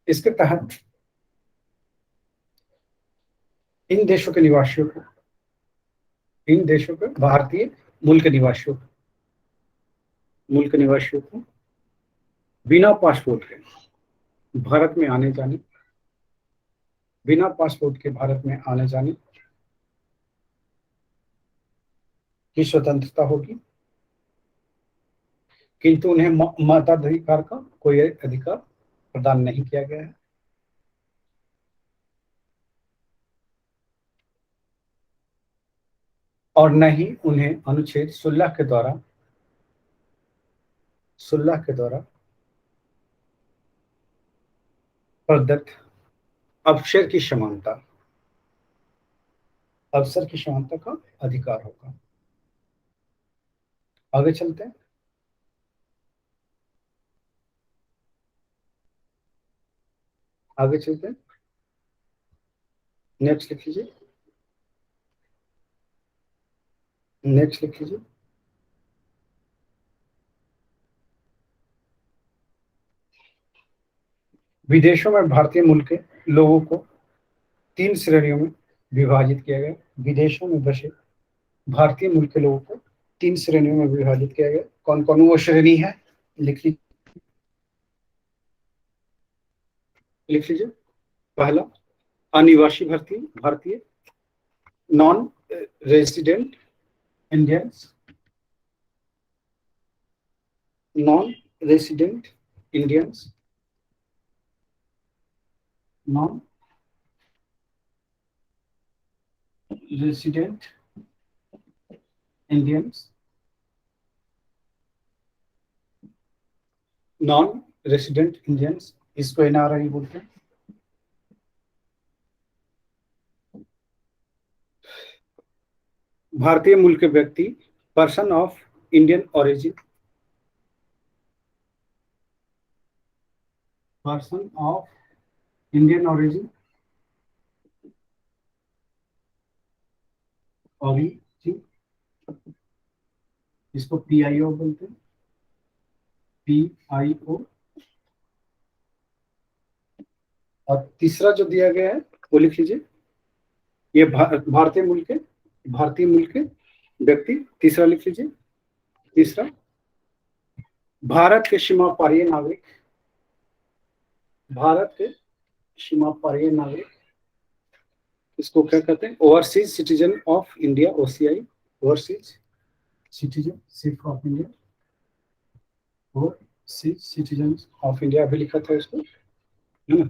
इसके तहत इन देशों के भारतीय मूल के निवासियों को बिना पासपोर्ट के भारत में आने जाने बिना पासपोर्ट के भारत में आने जाने की स्वतंत्रता होगी, किंतु उन्हें मताधिकार का कोई अधिकार प्रदान नहीं किया गया है। और न ही उन्हें अनुच्छेद 16 के द्वारा प्रदत्त अवसर की समानता का अधिकार होगा। आगे चलते हैं। नेक्स्ट लिख लीजिए। विदेशों में भारतीय मूल के लोगों को 3 श्रेणियों में विभाजित किया गया। विदेशों में बसे भारतीय मूल के लोगों को 3 श्रेणियों में विभाजित किया गया। कौन कौन वो श्रेणी है, लिख लीजिए। पहला, अनिवासी भारतीय, non resident Indians, non resident Indians, इसको एनआरआई बोलते हैं। भारतीय मूल के व्यक्ति, पर्सन ऑफ इंडियन ओरिजिन, इसको पीआईओ बोलते हैं, पीआईओ। और तीसरा जो दिया गया है वो लिख लीजिए। ये भारतीय मूल के व्यक्ति। तीसरा लिख लीजिए। तीसरा, भारत के सीमा पारीय नागरिक, इसको क्या कहते हैं, overseas citizen of India, OCI, overseas citizenship of India, overseas citizen of India अभी लिखा था इसको, है ना।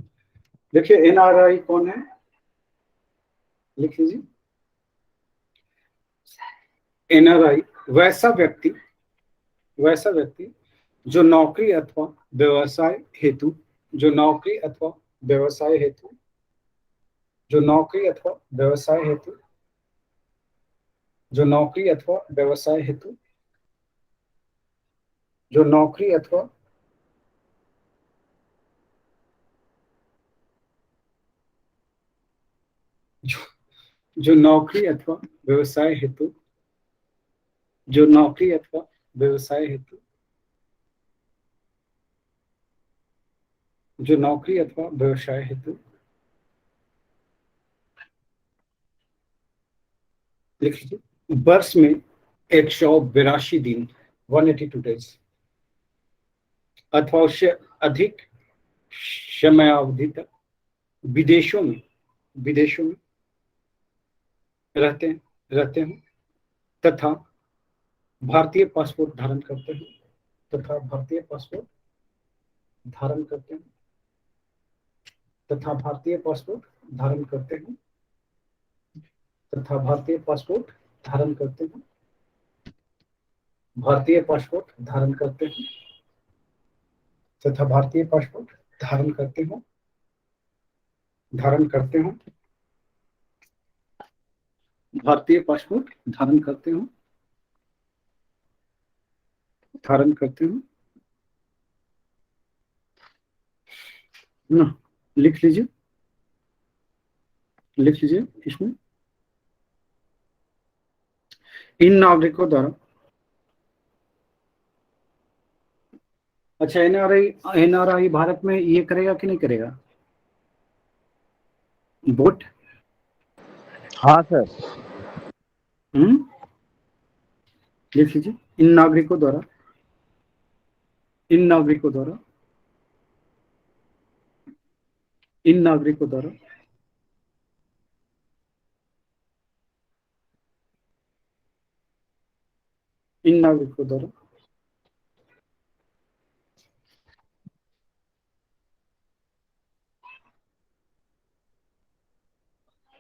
देखिए एनआरआई कौन है, लिख लीजिए। एनआरआई वैसा व्यक्ति जो नौकरी अथवा व्यवसाय हेतु लिख लीजिए, वर्ष में 182 दिन 182 डेज अथवा उससे अधिक समयावधि तक विदेशों में रहते हैं तथा भारतीय पासपोर्ट धारण करते हैं तथा भारतीय पासपोर्ट धारण करते हैं तथा भारतीय पासपोर्ट धारण करते हैं तथा भारतीय पासपोर्ट धारण करते हैं भारतीय पासपोर्ट धारण करते हैं तथा भारतीय पासपोर्ट धारण करते हैं धारण करते हैं भारतीय पासपोर्ट धारण करते हैं धारण करते हैं ना। लिख लीजिए इसमें इन नागरिकों द्वारा, अच्छा एनआरआई भारत में ये करेगा कि नहीं करेगा वोट? हाँ सर। लिख लीजिए, इन नागरिकों द्वारा इन नागरिकों द्वारा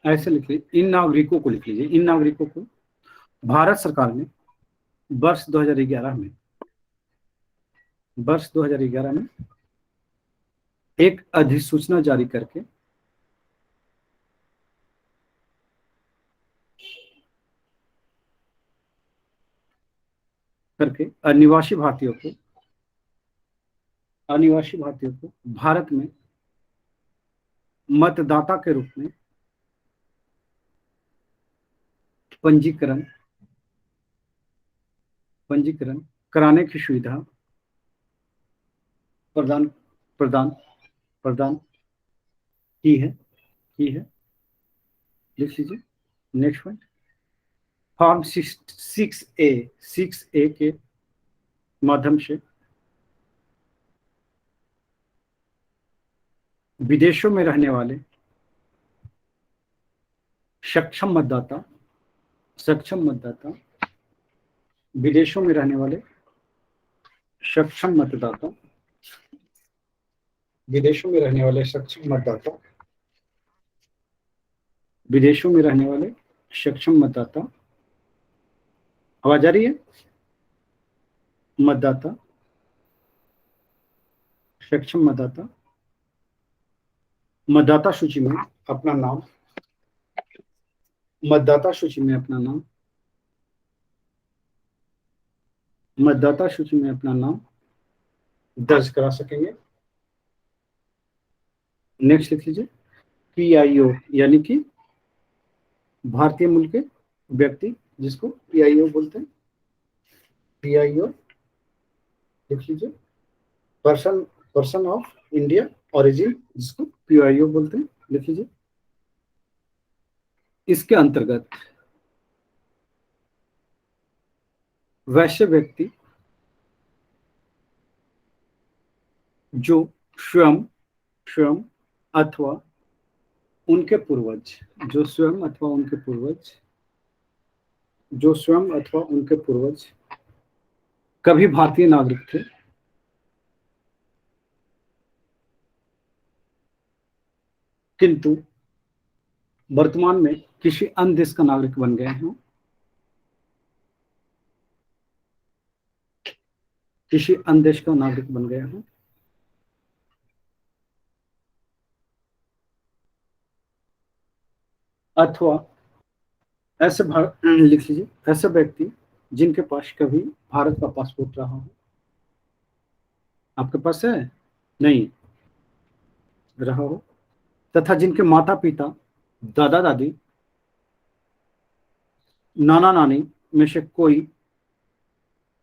ऐसे लिख लीजिए, इन नागरिकों को लिख लीजिए, इन नागरिकों को भारत सरकार ने वर्ष 2011 में एक अधिसूचना जारी करके अनिवासी भारतीयों को भारत में मतदाता के रूप में पंजीकरण कराने की सुविधा प्रदान की है। लिख लीजिए नेक्स्ट पॉइंट, फॉर्म 6A के माध्यम से विदेशों में रहने वाले सक्षम मतदाता विदेशों में रहने वाले सक्षम मतदाता विदेशों में रहने वाले सक्षम मतदाता आवाज आ रही है? सक्षम मतदाता मतदाता सूची में अपना नाम दर्ज करा सकेंगे। नेक्स्ट लिख लीजिए PIO, यानी कि भारतीय मूल के व्यक्ति, जिसको PIO बोलते हैं। PIO लिख लीजिए, पर्सन ऑफ इंडिया ओरिजिन, जिसको PIO बोलते हैं, लिख लीजिए। इसके अंतर्गत वैसे व्यक्ति जो स्वयं अथवा उनके पूर्वज कभी भारतीय नागरिक थे, किंतु वर्तमान में किसी अन्य देश का नागरिक बन गए हैं, अथवा ऐसे लिख लीजिए, ऐसे व्यक्ति जिनके पास कभी भारत का पासपोर्ट रहा हो। आपके पास है? नहीं रहा हो, तथा जिनके माता पिता, दादा दादी, नाना नानी में से कोई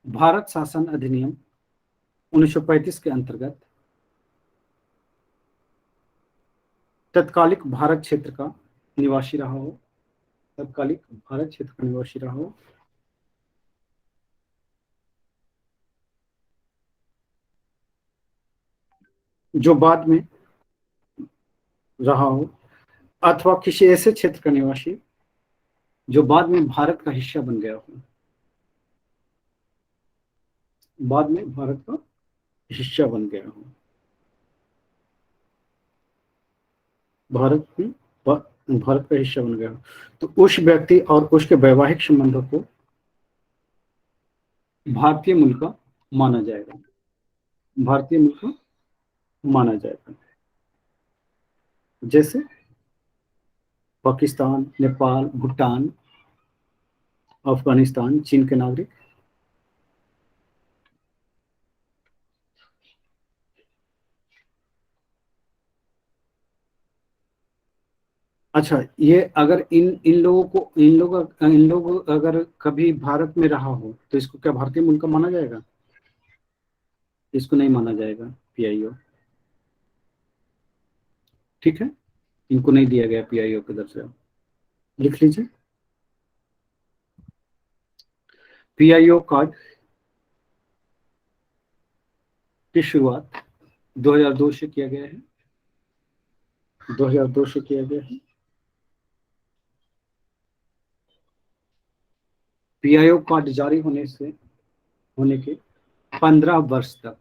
भारत शासन अधिनियम 1935 के अंतर्गत तत्कालिक भारत क्षेत्र का निवासी रहा हो, जो बाद में रहा हो, अथवा किसी ऐसे क्षेत्र का निवासी जो बाद में भारत का हिस्सा बन गया हो, भारत का हिस्सा बन गया हो, तो उस व्यक्ति और उसके वैवाहिक संबंधों को भारतीय मूल का माना जाएगा। जैसे पाकिस्तान, नेपाल, भूटान, अफगानिस्तान, चीन के नागरिक। अच्छा, ये अगर इन लोग अगर कभी भारत में रहा हो तो इसको क्या भारतीय मूल का माना जाएगा? इसको नहीं माना जाएगा PIO, ठीक है, इनको नहीं दिया गया PIO का दर्जा। लिख लीजिए PIO कार्ड की शुरुआत 2002 से किया गया है। 2002 से किया गया है। PIO कार्ड जारी होने से होने के 15 वर्ष तक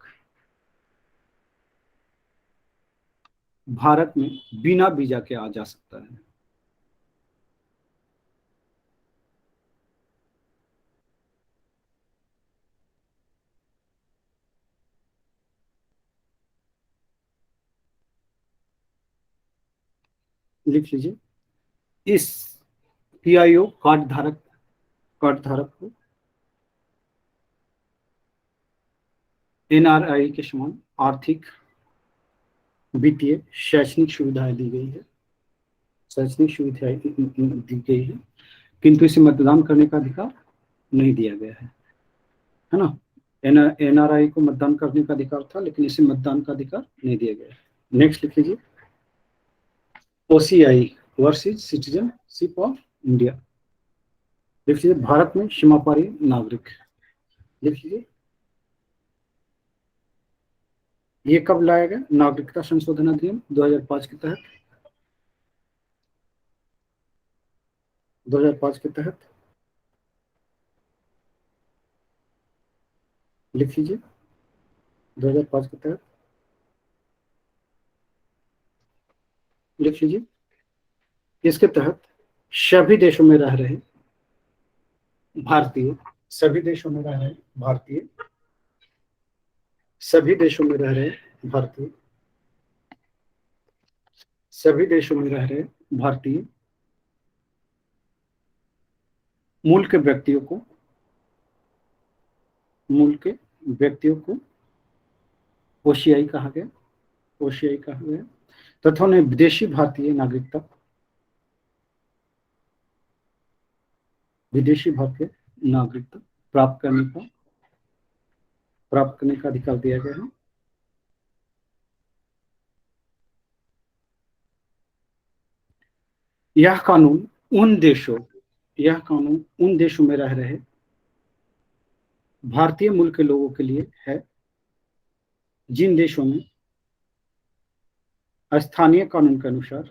भारत में बिना वीजा के आ जा सकता है। लिख लीजिए, इस पीआईओ कार्ड धारक को एनआरआई के समान आर्थिक, वित्तीय, शैक्षणिक सुविधाएं दी गई है, शैक्षणिक सुविधाएं दी गई है, किंतु इसे मतदान करने का अधिकार नहीं दिया गया है ना। एनआरआई को मतदान करने का अधिकार था, लेकिन इसे मतदान का अधिकार नहीं दिया गया है। नेक्स्ट लिख लीजिए, OCI overseas citizenship of India. लिख लीजिए, भारत में सीमापारी नागरिक। लिख लीजिए, ये कब लाया गया? नागरिकता संशोधन अधिनियम 2005 के तहत। 2005 के तहत लिख लीजिए, 2005 के तहत लिख लीजिए। इसके तहत सभी देशों में रह रहे भारतीय, सभी देशों में रह रहे भारतीय, सभी देशों में रह रहे भारतीय, सभी देशों में रह रहे भारतीय मूल के व्यक्तियों को ओसीआई कहा गया, ओसीआई कहा गया, तथा उन्हें विदेशी भारतीय नागरिकता, विदेशी भारतीय नागरिकता प्राप्त करने का अधिकार दिया गया है। यह कानून उन देशों में रह रहे भारतीय मूल के लोगों के लिए है जिन देशों में स्थानीय कानून के अनुसार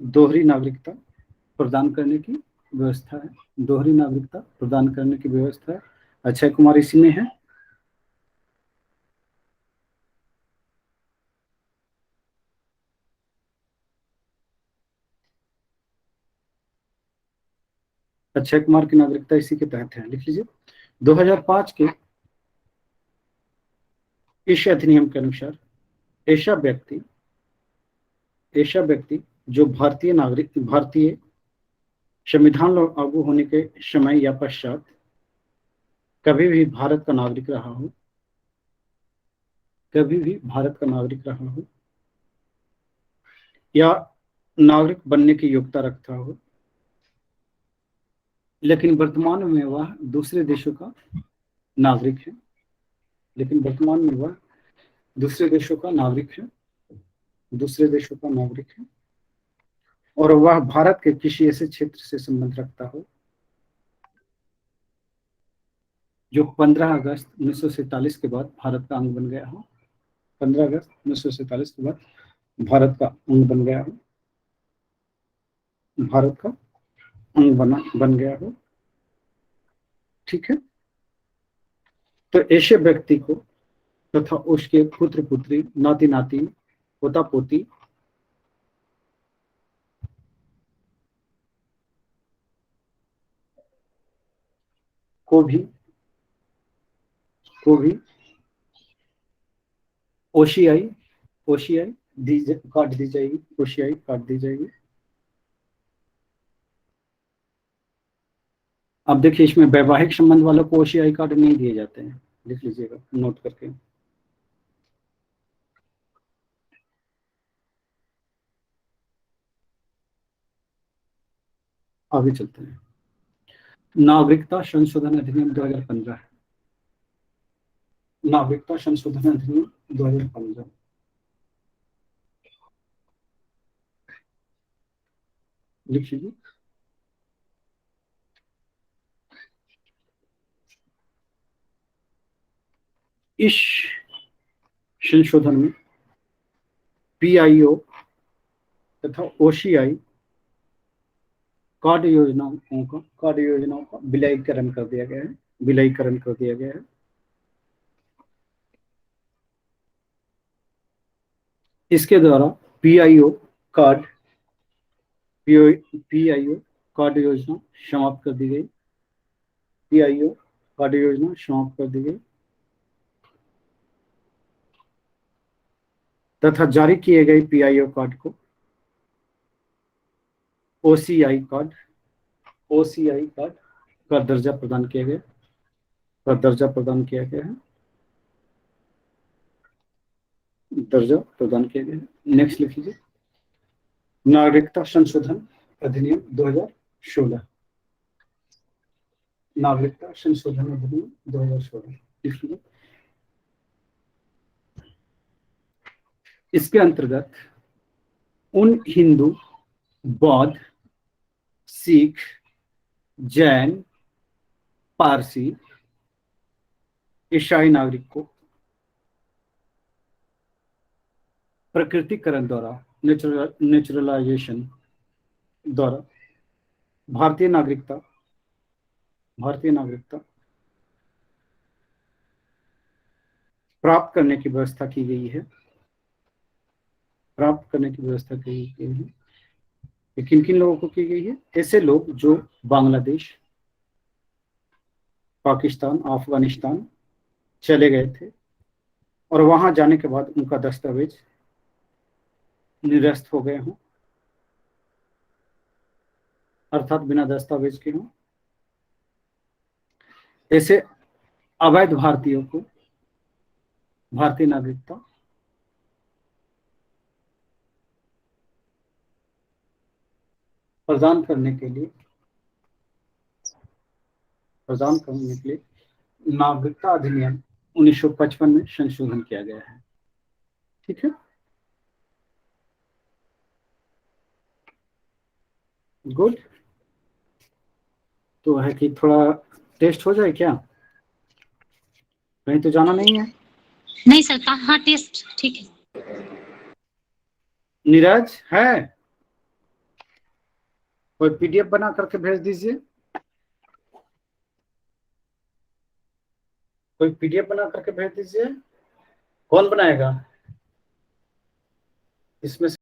दोहरी नागरिकता प्रदान करने की व्यवस्था है। दोहरी नागरिकता प्रदान करने की व्यवस्था है। अक्षय कुमार इसी में है। अक्षय कुमार की नागरिकता इसी के तहत है। लिख लीजिए, 2005 के इस अधिनियम के अनुसार ऐसा व्यक्ति जो भारतीय संविधान लागू होने के समय या पश्चात कभी भी भारत का नागरिक रहा हो या नागरिक बनने की योग्यता रखता हो, लेकिन वर्तमान में वह दूसरे देशों का नागरिक है, दूसरे देशों का नागरिक है और वह भारत के किसी ऐसे क्षेत्र से संबंध रखता हो जो 15 अगस्त 1947 के बाद भारत का अंग बन गया हो, 15 अगस्त 1947 के बाद भारत का अंग बन गया हो, भारत का अंग बन गया हो। ठीक है, तो ऐसे व्यक्ति को तथा उसके पुत्र पुत्री, नाती नाती, पोता पोती को भी ओसीआई कार्ड दी जाएगी। अब देखिए, इसमें वैवाहिक संबंध वालों को ओसीआई कार्ड नहीं दिए जाते हैं। लिख लीजिएगा नोट करके। आगे चलते हैं। नागरिकता संशोधन अधिनियम 2015। नागरिकता संशोधन अधिनियम 2015 लिख लीजिए। इस संशोधन में पीआईओ तथा ओसीआई कार्ड योजनाओं का विलयीकरण कर दिया गया है। विलयीकरण कर दिया गया है। इसके द्वारा पीआईओ कार्ड पीआईओ कार्ड योजना समाप्त कर दी गई। पीआईओ कार्ड योजना समाप्त कर दी गई तथा जारी किए गए पीआईओ कार्ड को ओसीआई कार्ड का दर्जा प्रदान किया गया है। दर्जा प्रदान किया गया है। नेक्स्ट लिख लीजिए, नागरिकता संशोधन अधिनियम 2016। नागरिकता संशोधन अधिनियम 2016 लिख लीजिए। इसके अंतर्गत उन हिंदू, बौद्ध, सिख, जैन, पारसी, ईसाई नागरिक को प्रकृतिकरण द्वारा नेचुरलाइजेशन द्वारा भारतीय नागरिकता प्राप्त करने की व्यवस्था की गई है। किन किन लोगों को की गई है? ऐसे लोग जो बांग्लादेश, पाकिस्तान, अफगानिस्तान चले गए थे और वहां जाने के बाद उनका दस्तावेज निरस्त हो गए हों, अर्थात बिना दस्तावेज के हों। ऐसे अवैध भारतीयों को भारतीय नागरिकता प्रदान करने के लिए नागरिकता अधिनियम 1955 में संशोधन किया गया है। ठीक है, गुड। तो है कि थोड़ा टेस्ट हो जाए क्या? कहीं तो जाना नहीं है? नहीं सर, हाँ टेस्ट ठीक है। नीरज है, कोई पीडीएफ बना करके भेज दीजिए। कौन बनाएगा इसमें से?